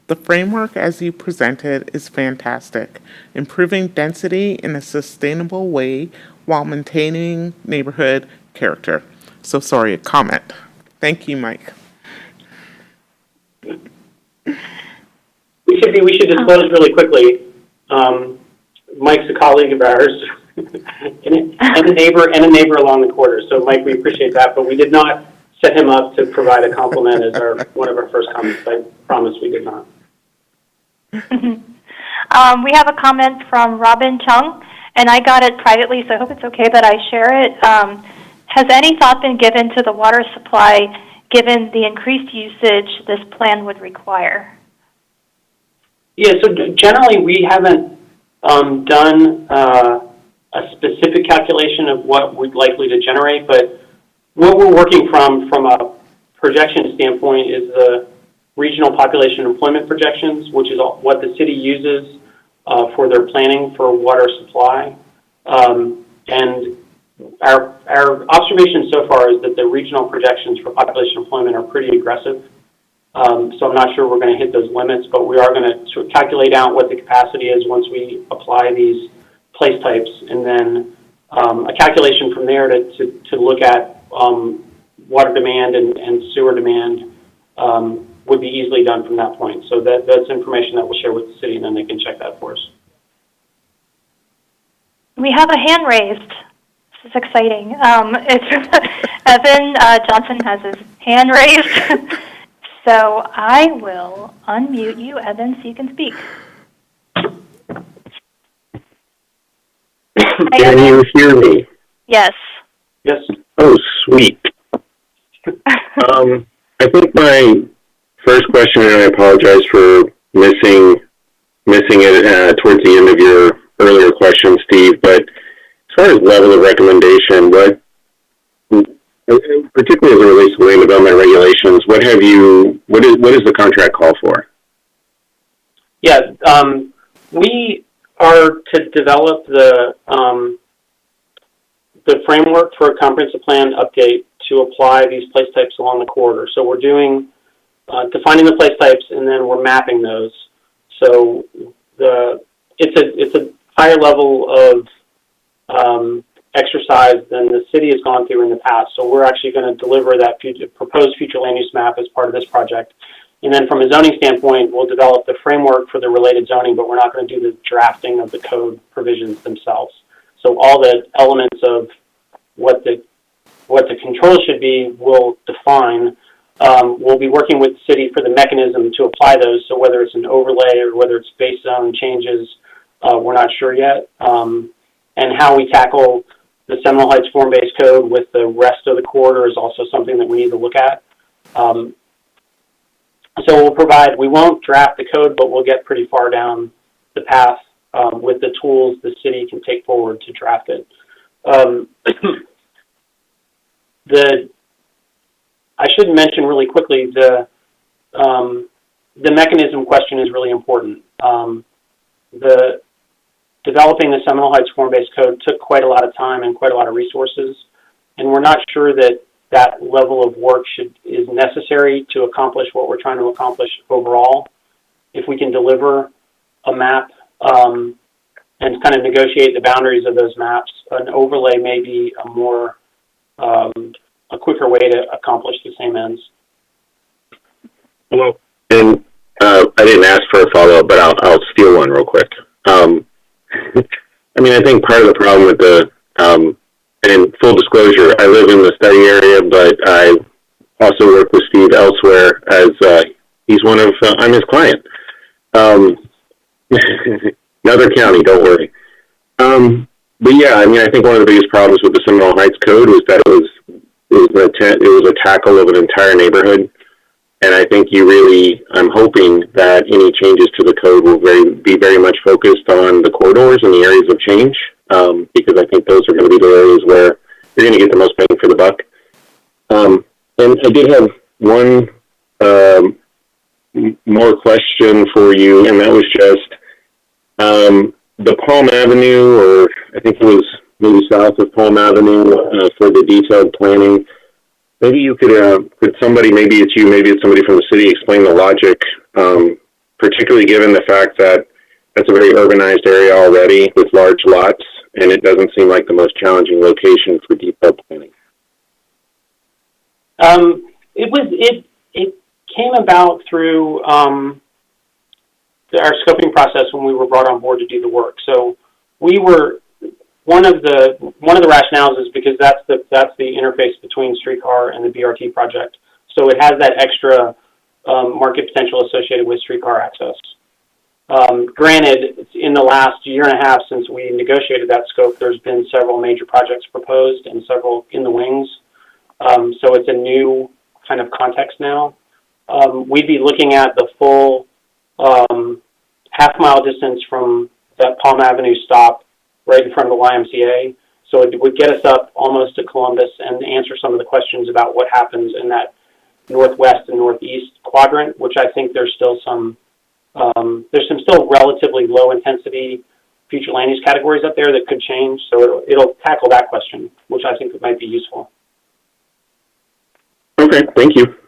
The framework as you presented is fantastic, improving density in a sustainable way while maintaining neighborhood character. So sorry, a comment. Thank you, Mike. We should disclose really quickly. Mike's a colleague of ours and a neighbor along the corridor. So, Mike, we appreciate that, but we did not set him up to provide a compliment as one of our first comments. I promise we did not. We have a comment from Robin Chung, and I got it privately, so I hope it's okay that I share it. Has any thought been given to the water supply given the increased usage this plan would require? Yeah, so generally we haven't done a specific calculation of what we're likely to generate, but what we're working from a projection standpoint is the regional population employment projections, which is what the city uses for their planning for water supply. And our observation so far is that the regional projections for population employment are pretty aggressive. So I'm not sure we're going to hit those limits, but we are going to sort of calculate out what the capacity is once we apply these place types, and then a calculation from there to look at water demand and sewer demand would be easily done from that point. So that's information that we'll share with the city, and then they can check that for us. We have a hand raised. This is exciting. It's Evan Johnson has his hand raised. So I will unmute you, Evan, so you can speak. Can you hear me? Yes. Yes. Oh, sweet. I think my first question, and I apologize for missing it towards the end of your earlier question, Steve, but as far as level of recommendation, particularly as it relates to land development regulations, what does the contract call for? Yeah, we are to develop the framework for a comprehensive plan update to apply these place types along the corridor. So we're doing defining the place types, and then we're mapping those. So it's a higher level of exercise than the city has gone through in the past. So we're actually going to deliver that proposed future land use map as part of this project. And then from a zoning standpoint, we'll develop the framework for the related zoning, but we're not going to do the drafting of the code provisions themselves. So all the elements of what the control should be, we'll define. We'll be working with the city for the mechanism to apply those. So whether it's an overlay or whether it's base zone changes, we're not sure yet. And how we tackle the Seminole Heights form-based code with the rest of the corridor is also something that we need to look at. So we won't draft the code, but we'll get pretty far down the path with the tools the city can take forward to draft it. I should mention really quickly, the mechanism question is really important. Developing the Seminole Heights form-based code took quite a lot of time and quite a lot of resources, and we're not sure that that level of work is necessary to accomplish what we're trying to accomplish overall. If we can deliver a map and kind of negotiate the boundaries of those maps, an overlay may be a quicker way to accomplish the same ends. Hello. And I didn't ask for a follow-up, but I'll steal one real quick. I mean, I think part of the problem with and full disclosure, I live in the study area, but I also work with Steve elsewhere as he's I'm his client. Another county, don't worry. But yeah, I mean, I think one of the biggest problems with the Seminole Heights Code was that it was a tackle of an entire neighborhood. And I think I'm hoping that any changes to the code will be very much focused on the corridors and the areas of change, because I think those are going to be the areas where you're going to get the most bang for the buck. And I did have one more question for you, and that was just the Palm Avenue, or I think it was maybe south of Palm Avenue, for the detailed planning. Maybe you could somebody, maybe it's you, maybe it's somebody from the city, explain the logic, particularly given the fact that that's a very urbanized area already with large lots, and it doesn't seem like the most challenging location for detailed planning. It came about through our scoping process when we were brought on board to do the work. So we were one of the rationales is because that's the interface between streetcar and the BRT project. So it has that extra market potential associated with streetcar access. Granted, in the last year and a half since we negotiated that scope, there's been several major projects proposed and several in the wings. So it's a new kind of context now. We'd be looking at the full half-mile distance from that Palm Avenue stop right in front of the YMCA. So it would get us up almost to Columbus and answer some of the questions about what happens in that northwest and northeast quadrant, which I think there's still some relatively low intensity future land use categories up there that could change. So it'll tackle that question, which I think might be useful. Okay, thank you.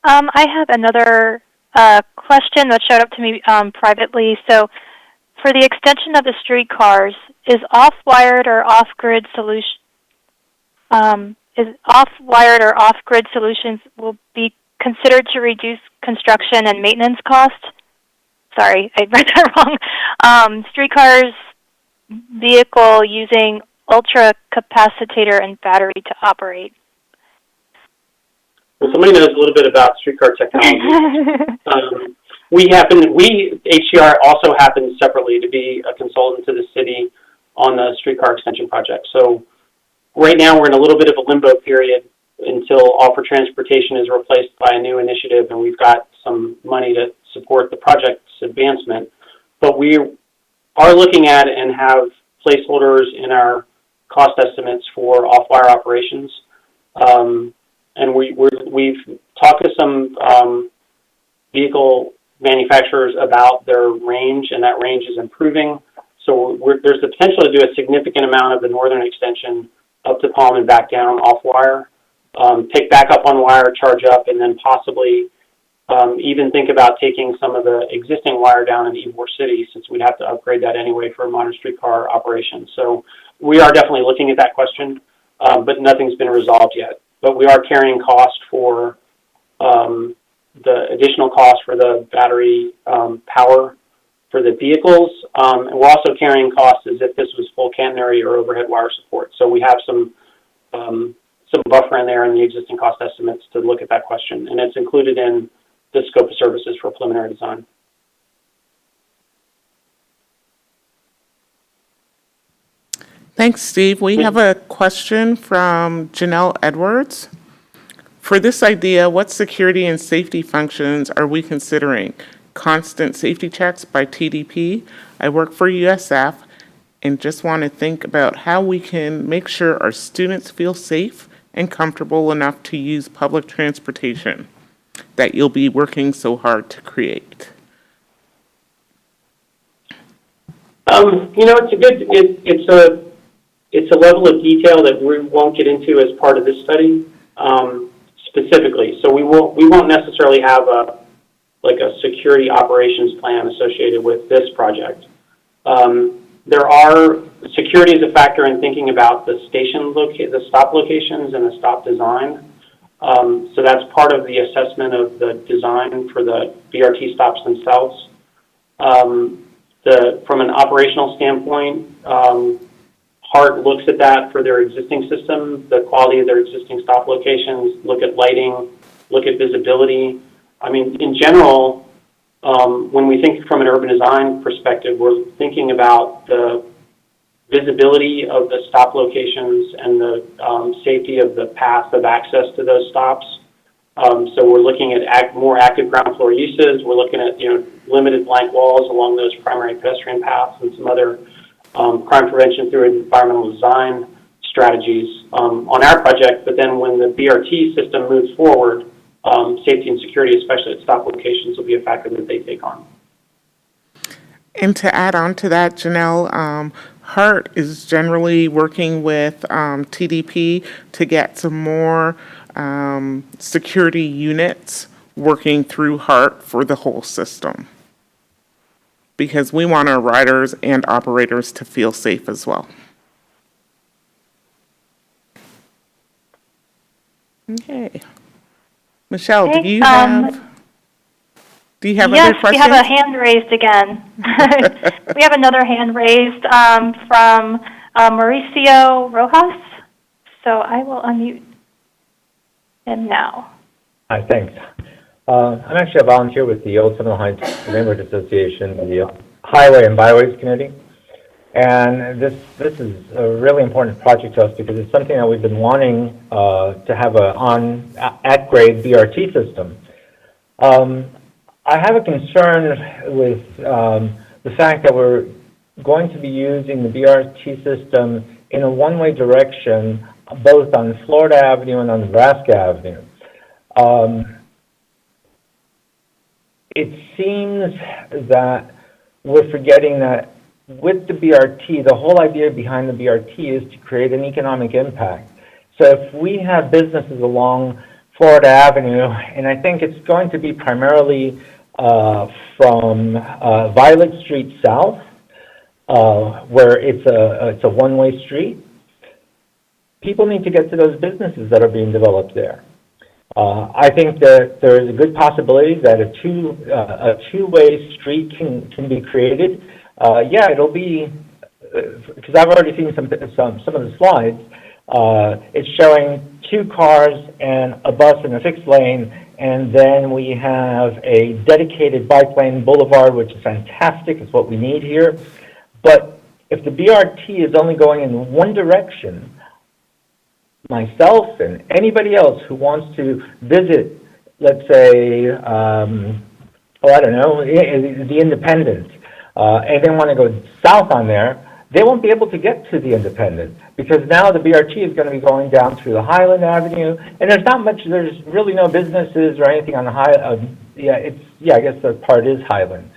I have another question that showed up to me privately. So, for the extension of the streetcars, is off-wired or off-grid solutions will be considered to reduce construction and maintenance costs? Sorry, I read that wrong. Streetcars vehicle using ultra capacitor and battery to operate. Well, somebody knows a little bit about streetcar technology. HCR also happens separately to be a consultant to the city on the streetcar extension project. So right now we're in a little bit of a limbo period until Offer Transportation is replaced by a new initiative, and we've got some money to support the project's advancement. But we are looking at and have placeholders in our cost estimates for off-wire operations. And we've talked to some vehicle manufacturers about their range, and that range is improving. So there's the potential to do a significant amount of the northern extension up to Palm and back down off wire, pick back up on wire, charge up, and then possibly even think about taking some of the existing wire down in Ybor City, since we'd have to upgrade that anyway for a modern streetcar operation. So we are definitely looking at that question, but nothing's been resolved yet. But we are carrying cost for the additional cost for the battery power for the vehicles, and we're also carrying costs as if this was full catenary or overhead wire support. So we have some buffer in there in the existing cost estimates to look at that question, and it's included in the scope of services for preliminary design. Thanks, Steve. We have a question from Janelle Edwards. For this idea, what security and safety functions are we considering? Constant safety checks by TDP. I work for USF and just want to think about how we can make sure our students feel safe and comfortable enough to use public transportation that you'll be working so hard to create. It's a level of detail that we won't get into as part of this study specifically. So we won't necessarily have a security operations plan associated with this project. There are security is a factor in thinking about the the stop locations and the stop design. So that's part of the assessment of the design for the BRT stops themselves. From an operational standpoint, HART looks at that for their existing system, the quality of their existing stop locations, look at lighting, look at visibility. I mean, in general, when we think from an urban design perspective, we're thinking about the visibility of the stop locations and the safety of the path of access to those stops. So we're looking at more active ground floor uses. We're looking at limited blank walls along those primary pedestrian paths and some other crime prevention through environmental design strategies on our project. But then when the BRT system moves forward, safety and security, especially at stop locations, will be a factor that they take on. And to add on to that, Janelle, HART is generally working with TDP to get some more security units working through HART for the whole system, because we want our riders and operators to feel safe as well. Okay. Michelle, do you have yes, other questions? We have a hand raised again. We have another hand raised from Mauricio Rojas. So I will unmute him now. Hi, thanks. I'm actually a volunteer with the Old Seminole Heights Neighborhood Association, the Highway and Byways Committee. And this is a really important project to us because it's something that we've been wanting to have at-grade BRT system. I have a concern with the fact that we're going to be using the BRT system in a one-way direction, both on Florida Avenue and on Nebraska Avenue. It seems that we're forgetting that with the BRT, the whole idea behind the BRT is to create an economic impact. So if we have businesses along Florida Avenue, and I think it's going to be primarily from Violet Street South, where it's a one-way street, people need to get to those businesses that are being developed there. I think that there is a good possibility that a two-way street can be created. Yeah, it'll be, because I've already seen some of the slides. It's showing 2 cars and a bus in a fixed lane, and then we have a dedicated bike lane boulevard, which is fantastic. It's what we need here. But if the BRT is only going in one direction, myself and anybody else who wants to visit, let's say, I don't know, the Independent, and they want to go south on there, they won't be able to get to the Independent because now the BRT is going to be going down through the Highland Avenue, and there's really no businesses or anything on the I guess the part is Highland.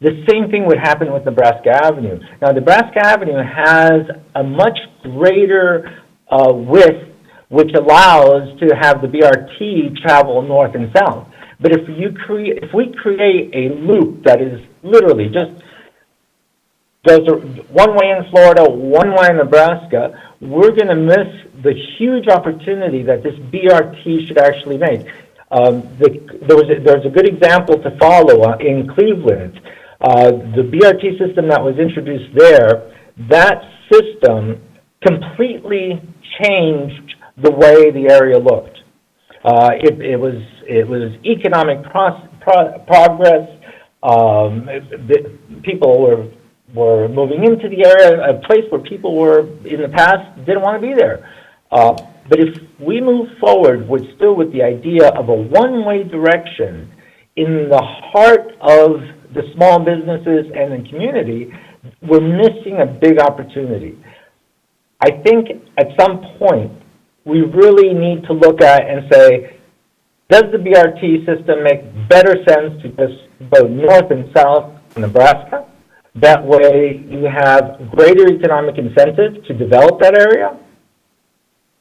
The same thing would happen with Nebraska Avenue. Now, Nebraska Avenue has a much greater width, which allows to have the BRT travel north and south. But if we create a loop that is literally just goes one way in Florida, one way in Nebraska, we're going to miss the huge opportunity that this BRT should actually make. There's a good example to follow in Cleveland. The BRT system that was introduced there, that system completely changed the way the area looked. It was economic progress. People were moving into the area, a place where people were in the past didn't want to be there. But if we move forward with the idea of a one-way direction in the heart of the small businesses and the community, we're missing a big opportunity. I think at some point we really need to look at and say, does the BRT system make better sense to just go north and south in Nebraska? That way you have greater economic incentive to develop that area?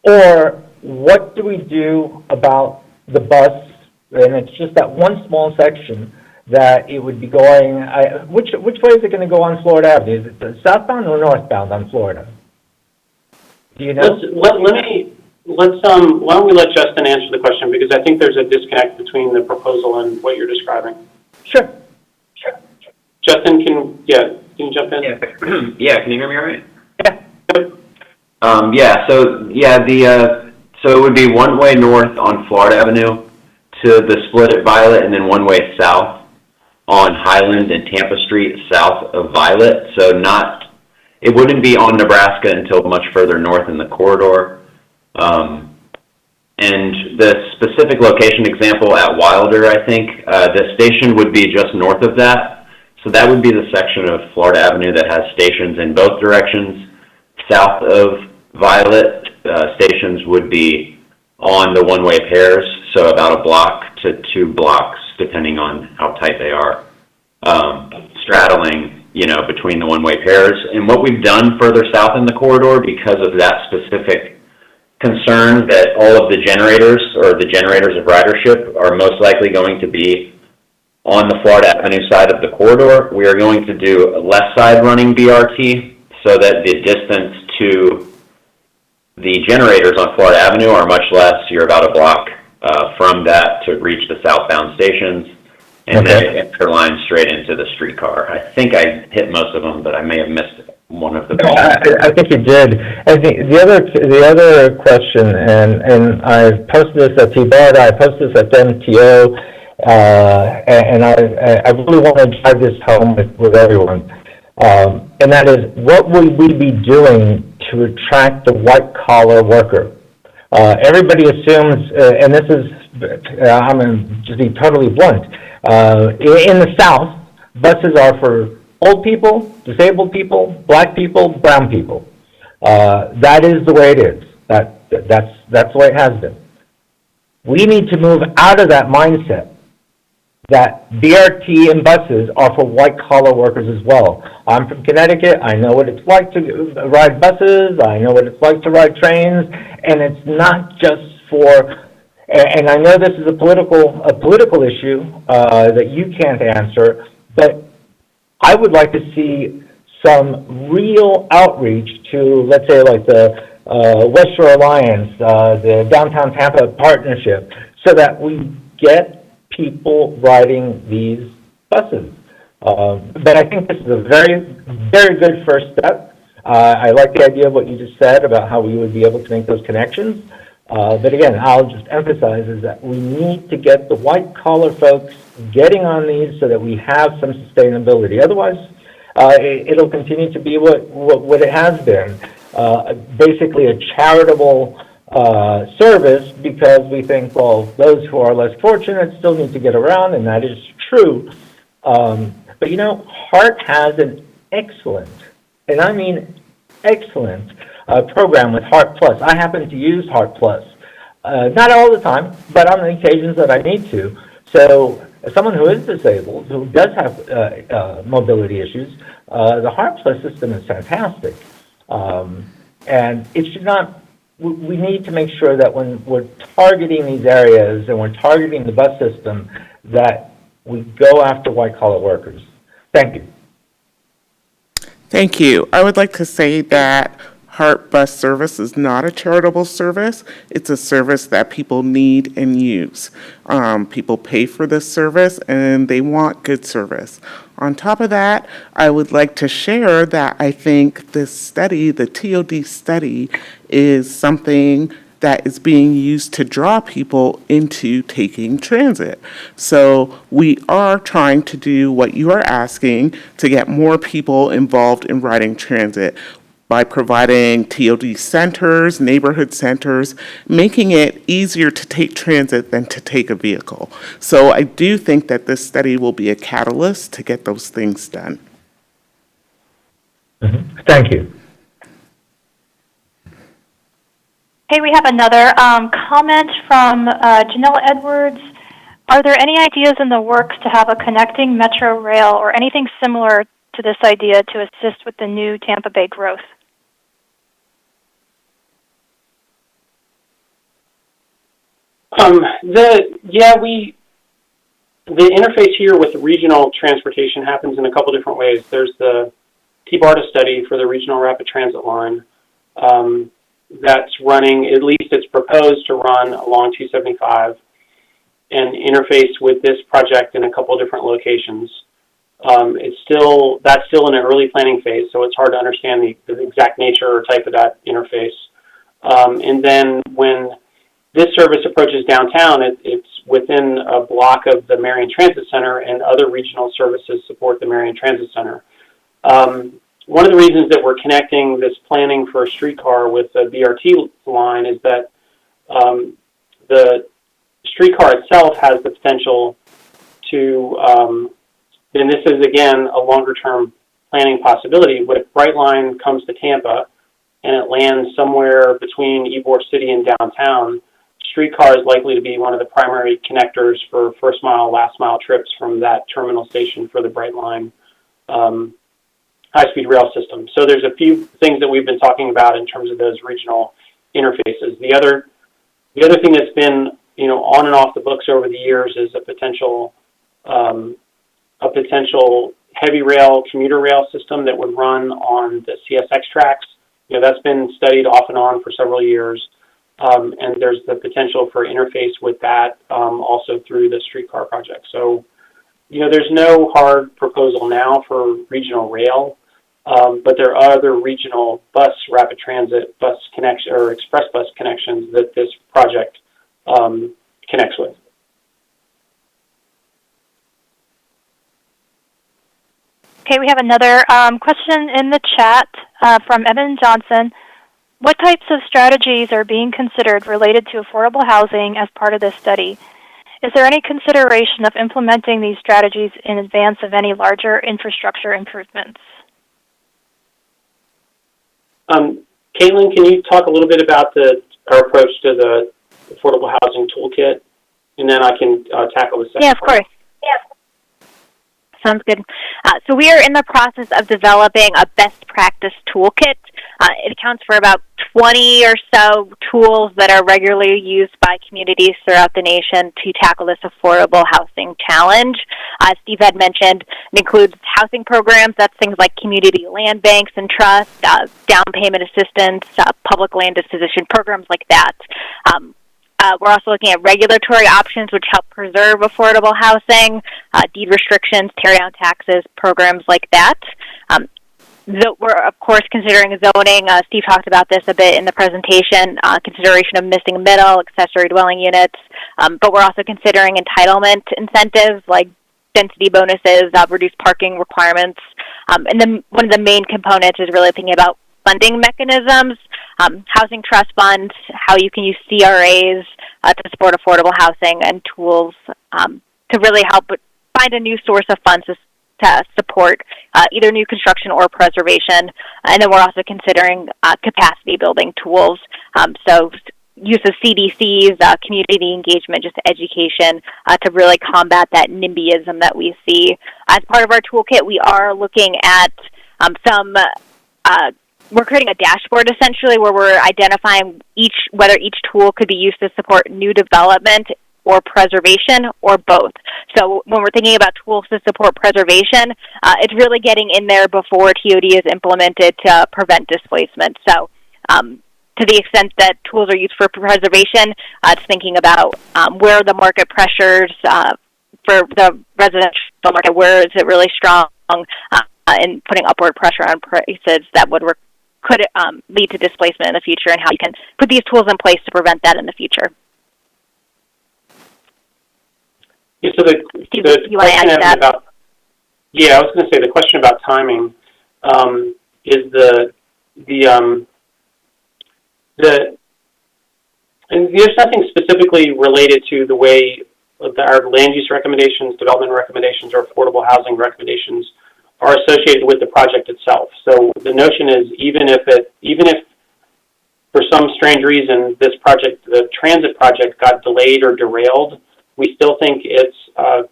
Or what do we do about the bus, and it's just that one small section that it would be going, which way is it going to go on Florida Avenue? Is it southbound or northbound on Florida? Do you know? Why don't we let Justin answer the question, because I think there's a disconnect between the proposal and what you're describing. Sure. Justin, can you jump in? Yeah, can you hear me all right? Yeah. So it would be one way north on Florida Avenue to the split at Violet, and then one way south on Highland and Tampa Street south of Violet. So it wouldn't be on Nebraska until much further north in the corridor. And the specific location example at Wilder, I think, the station would be just north of that. So that would be the section of Florida Avenue that has stations in both directions. South of Violet, stations would be on the one-way pairs, so about a block to 2 blocks, depending on how tight they are, straddling, between the one-way pairs. And what we've done further south in the corridor, because of that specific concern that all of the generators or the generators of ridership are most likely going to be on the Florida Avenue side of the corridor, we are going to do a left side running BRT so that the distance to the generators on Florida Avenue are much less. You're about a block from that to reach the southbound stations, and then it interlines straight into the streetcar. I think I hit most of them, but I may have missed one of the calls. I think you did. I think the other question, and I posted this at T-BART, I posted this at MTO, and I really want to drive this home with everyone. And that is, what would we be doing to attract the white-collar worker? Everybody assumes, and this is, I'm going to just be totally blunt, in the South, buses are for old people, disabled people, black people, brown people. That is the way it is. That's the way it has been. We need to move out of that mindset that BRT and buses are for white-collar workers as well. I'm from Connecticut. I know what it's like to ride buses. I know what it's like to ride trains. And it's not just for, and I know this is a political issue that you can't answer, but I would like to see some real outreach to, let's say, like the West Shore Alliance, the Downtown Tampa Partnership, so that we get people riding these buses. But I think this is a very, very good first step. I like the idea of what you just said about how we would be able to make those connections. But again, I'll just emphasize is that we need to get the white-collar folks getting on these so that we have some sustainability. Otherwise, it'll continue to be what it has been, basically a charitable service, because we think, well, those who are less fortunate still need to get around, and that is true. But HART has an excellent, and I mean excellent, program with HART Plus. I happen to use HART Plus, not all the time, but on the occasions that I need to. So as someone who is disabled, who does have mobility issues, the HART Plus system is fantastic. And it should not, we need to make sure that when we're targeting these areas and we're targeting the bus system, that we go after white-collar workers. Thank you. Thank you. I would like to say that HART bus service is not a charitable service. It's a service that people need and use. People pay for this service and they want good service. On top of that, I would like to share that I think this study, the TOD study, is something that is being used to draw people into taking transit. So we are trying to do what you are asking to get more people involved in riding transit by providing TOD centers, neighborhood centers, making it easier to take transit than to take a vehicle. So I do think that this study will be a catalyst to get those things done. Thank you. Okay, we have another comment from Janelle Edwards. Are there any ideas in the works to have a connecting metro rail or anything similar to this idea to assist with the new Tampa Bay growth? The interface here with regional transportation happens in a couple different ways. There's the TBARTA study for the regional rapid transit line that's running, at least it's proposed to run along 275 and interface with this project in a couple different locations. That's still in an early planning phase, so it's hard to understand the exact nature or type of that interface. And then when this service approaches downtown, it's within a block of the Marion Transit Center, and other regional services support the Marion Transit Center. One of the reasons that we're connecting this planning for a streetcar with the BRT line is that the streetcar itself has the potential to, and this is again a longer-term planning possibility, but if Brightline comes to Tampa and it lands somewhere between Ybor City and downtown, streetcar is likely to be one of the primary connectors for first mile, last mile trips from that terminal station for the Brightline high-speed rail system. So there's a few things that we've been talking about in terms of those regional interfaces. The other thing that's been on and off the books over the years is a potential heavy rail, commuter rail system that would run on the CSX tracks. That's been studied off and on for several years. And there's the potential for interface with that also through the streetcar project. So, there's no hard proposal now for regional rail, but there are other regional bus, rapid transit, bus connection, or express bus connections that this project connects with. Okay, we have another question in the chat from Evan Johnson. What types of strategies are being considered related to affordable housing as part of this study? Is there any consideration of implementing these strategies in advance of any larger infrastructure improvements? Caitlin, can you talk a little bit about our approach to the affordable housing toolkit, and then I can tackle the second. Yeah, of course. Yeah. Sounds good. So we are in the process of developing a best practice toolkit. It accounts for about 20 or so tools that are regularly used by communities throughout the nation to tackle this affordable housing challenge. Steve had mentioned it includes housing programs. That's things like community land banks and trusts, down payment assistance, public land disposition programs like that. We're also looking at regulatory options which help preserve affordable housing, deed restrictions, tear down taxes, programs like that. We're, of course, considering zoning. Steve talked about this a bit in the presentation, consideration of missing middle, accessory dwelling units, but we're also considering entitlement incentives like density bonuses, reduced parking requirements. And then one of the main components is really thinking about funding mechanisms, housing trust funds, how you can use CRAs to support affordable housing, and tools to really help find a new source of funds to support either new construction or preservation. And then we're also considering capacity building tools. So use of CDCs, community engagement, just education to really combat that NIMBYism that we see. As part of our toolkit, we are looking at we're creating a dashboard essentially where we're identifying whether each tool could be used to support new development or preservation or both. So when we're thinking about tools to support preservation, it's really getting in there before TOD is implemented to prevent displacement. So to the extent that tools are used for preservation, it's thinking about where the market pressures for the residential market, where is it really strong, and putting upward pressure on prices that could lead to displacement in the future, and how you can put these tools in place to prevent that in the future. Yeah, so the you want to add to that? I was going to say the question about timing is and there's nothing specifically related to the way our land use recommendations, development recommendations, or affordable housing recommendations are associated with the project itself. So the notion is even if for some strange reason this project, the transit project, got delayed or derailed, we still think it's a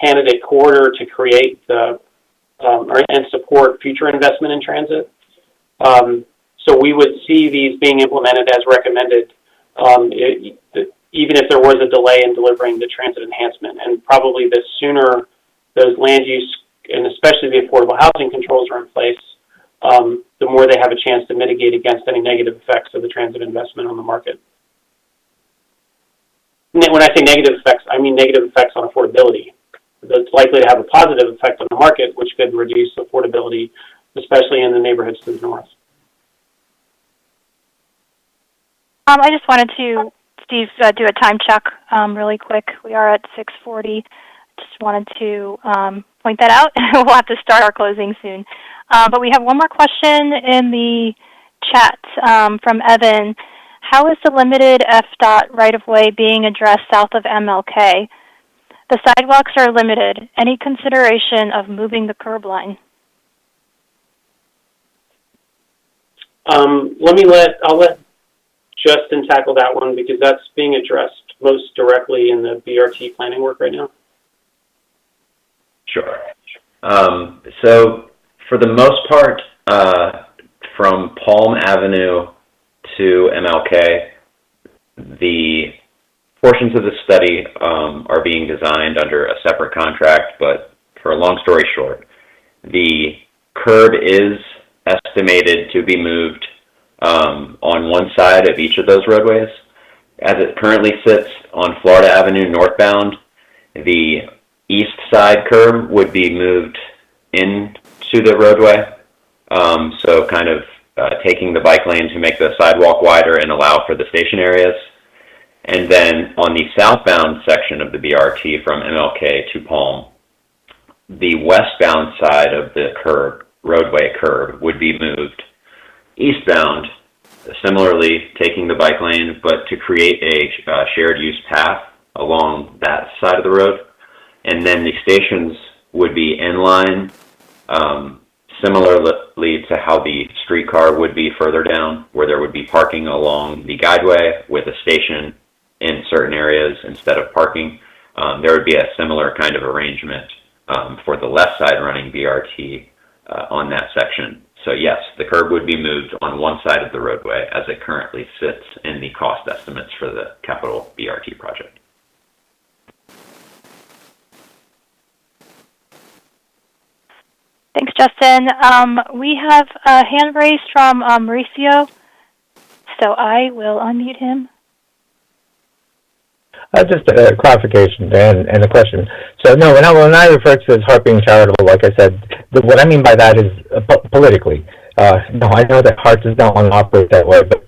candidate corridor to create and support future investment in transit. So we would see these being implemented as recommended, even if there was a delay in delivering the transit enhancement. And probably the sooner those land use and especially the affordable housing controls are in place, the more they have a chance to mitigate against any negative effects of the transit investment on the market. When I say negative effects, I mean negative effects on affordability. That's likely to have a positive effect on the market, which could reduce affordability, especially in the neighborhoods to the north. I just wanted to, Steve, do a time check really quick. We are at 6:40. Just wanted to point that out. We'll have to start our closing soon. But we have one more question in the chat from Evan. How is the limited FDOT right-of-way being addressed south of MLK? The sidewalks are limited. Any consideration of moving the curb line? I'll let Justin tackle that one because that's being addressed most directly in the BRT planning work right now. Sure. So for the most part, from Palm Avenue to MLK, the portions of the study are being designed under a separate contract, but for a long story short, the curb is estimated to be moved on one side of each of those roadways. As it currently sits on Florida Avenue northbound, the east side curb would be moved into the roadway, so kind of taking the bike lane to make the sidewalk wider and allow for the station areas. And then on the southbound section of the BRT from MLK to Palm, the westbound side of the roadway curb would be moved eastbound, similarly taking the bike lane, but to create a shared use path along that side of the road. And then the stations would be in line, similarly to how the streetcar would be further down, where there would be parking along the guideway with a station in certain areas instead of parking. There would be a similar kind of arrangement for the left side running BRT on that section. So yes, the curb would be moved on one side of the roadway as it currently sits in the cost estimates for the capital BRT project. Thanks, Justin. We have a hand raised from Mauricio, so I will unmute him. Just a clarification and a question. So no, when I refer to as HART being charitable, like I said, what I mean by that is politically. No, I know that HART does not want to operate that way, but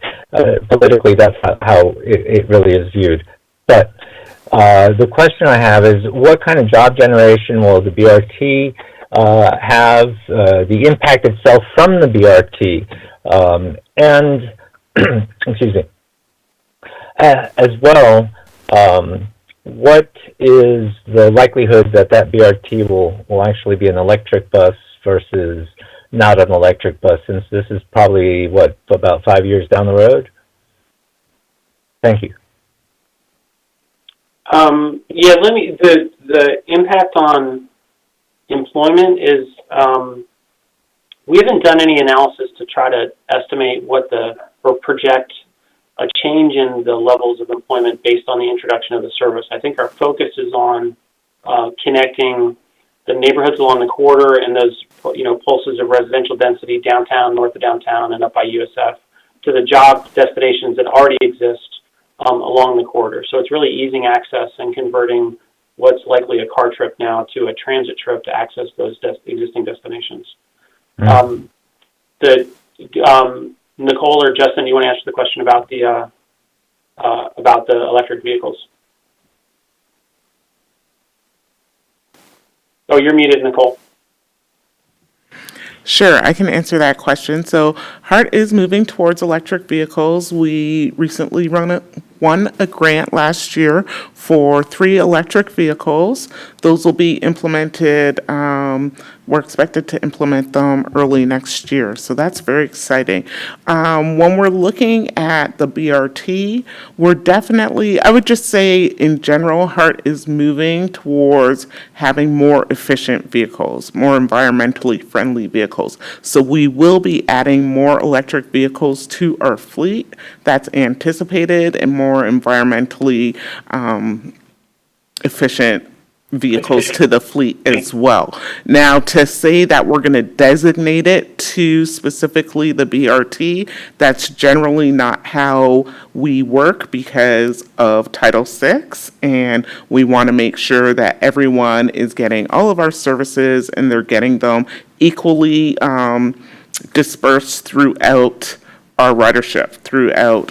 politically that's how it really is viewed. But the question I have is, what kind of job generation will the BRT have, the impact itself from the BRT, and excuse me, as well, what is the likelihood that BRT will actually be an electric bus versus not an electric bus, since this is probably, about 5 years down the road? Thank you. Yeah, the impact on employment is, we haven't done any analysis to try to estimate or project a change in the levels of employment based on the introduction of the service. I think our focus is on connecting the neighborhoods along the corridor and those, pulses of residential density downtown, north of downtown, and up by USF to the job destinations that already exist along the corridor. So it's really easing access and converting what's likely a car trip now to a transit trip to access those existing destinations. Mm-hmm. Nicole or Justin, do you want to answer the question about the electric vehicles? Oh, you're muted, Nicole. Sure, I can answer that question. So HART is moving towards electric vehicles. We recently won a grant last year for 3 electric vehicles. Those will be implemented, we're expected to implement them early next year. So that's very exciting. When we're looking at the BRT, we're definitely, I would just say in general, HART is moving towards having more efficient vehicles, more environmentally friendly vehicles. So we will be adding more electric vehicles to our fleet. That's anticipated, and more environmentally efficient vehicles to the fleet as well. Now, to say that we're going to designate it to specifically the BRT, that's generally not how we work because of Title VI, and we want to make sure that everyone is getting all of our services and they're getting them equally dispersed throughout our ridership, throughout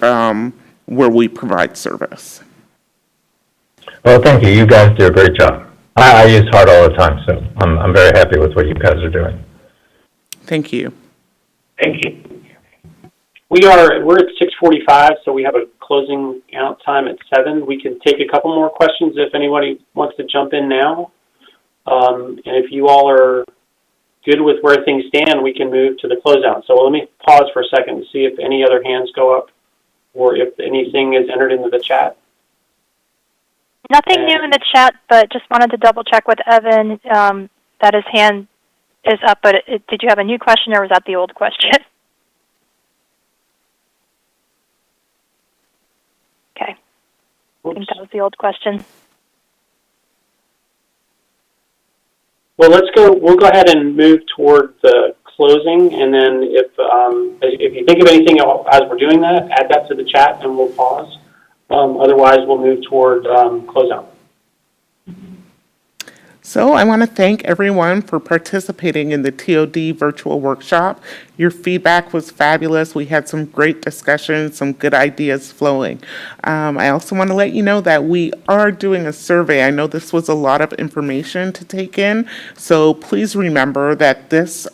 where we provide service. Well, thank you. You guys do a great job. I use HART all the time, so I'm very happy with what you guys are doing. Thank you. Thank you. We're at 6:45, so we have a closing out time at 7. We can take a couple more questions if anybody wants to jump in now. And if you all are good with where things stand, we can move to the closeout. So let me pause for a second to see if any other hands go up or if anything is entered into the chat. Nothing new in the chat, but just wanted to double check with Evan that his hand is up. But did you have a new question, or was that the old question? Okay. I think that was the old question. Well, we'll go ahead and move toward the closing, and then if you think of anything as we're doing that, add that to the chat and we'll pause. Otherwise, we'll move toward closeout. So I want to thank everyone for participating in the TOD virtual workshop. Your feedback was fabulous. We had some great discussions, some good ideas flowing. I also want to let you know that we are doing a survey. I know this was a lot of information to take in, so please remember that this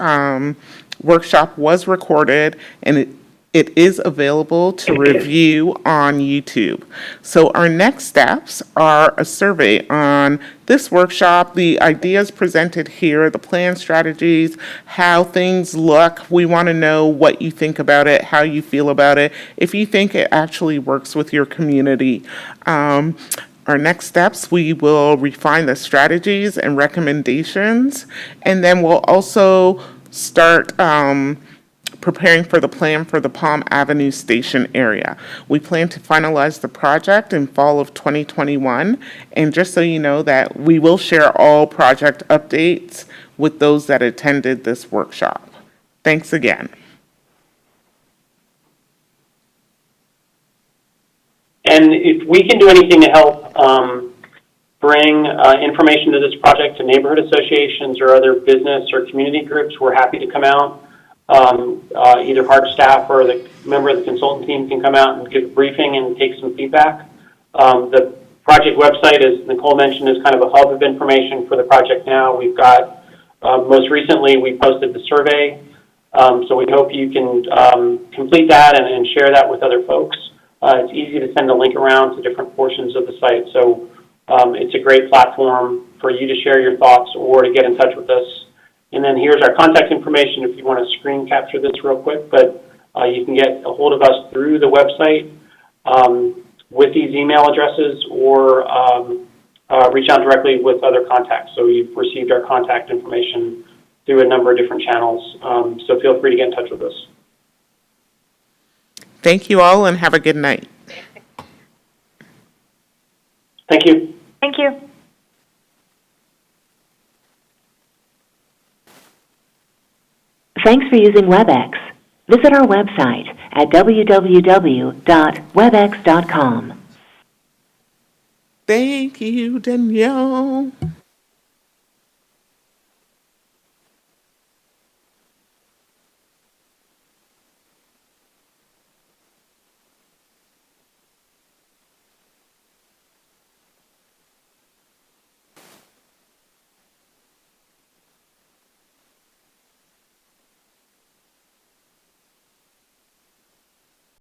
workshop was recorded and it is available to review on YouTube. So our next steps are a survey on this workshop, the ideas presented here, the plan strategies, how things look. We want to know what you think about it, how you feel about it, if you think it actually works with your community. Our next steps, we will refine the strategies and recommendations, and then we'll also start preparing for the plan for the Palm Avenue Station area. We plan to finalize the project in fall of 2021, and just so you know that we will share all project updates with those that attended this workshop. Thanks again. And if we can do anything to help bring information to this project to neighborhood associations or other business or community groups, we're happy to come out. Either HART staff or the member of the consultant team can come out and give a briefing and take some feedback. The project website, as Nicole mentioned, is kind of a hub of information for the project now. We've got, most recently, we posted the survey, so we hope you can complete that and share that with other folks. It's easy to send a link around to different portions of the site, so it's a great platform for you to share your thoughts or to get in touch with us. And then here's our contact information if you want to screen capture this real quick, but you can get a hold of us through the website. with these email addresses or reach out directly with other contacts. So you've received our contact information through a number of different channels. So feel free to get in touch with us. Thank you all and have a good night. Thank you. Thank you. Thanks for using WebEx. Visit our website at www.webex.com. Thank you, Danielle.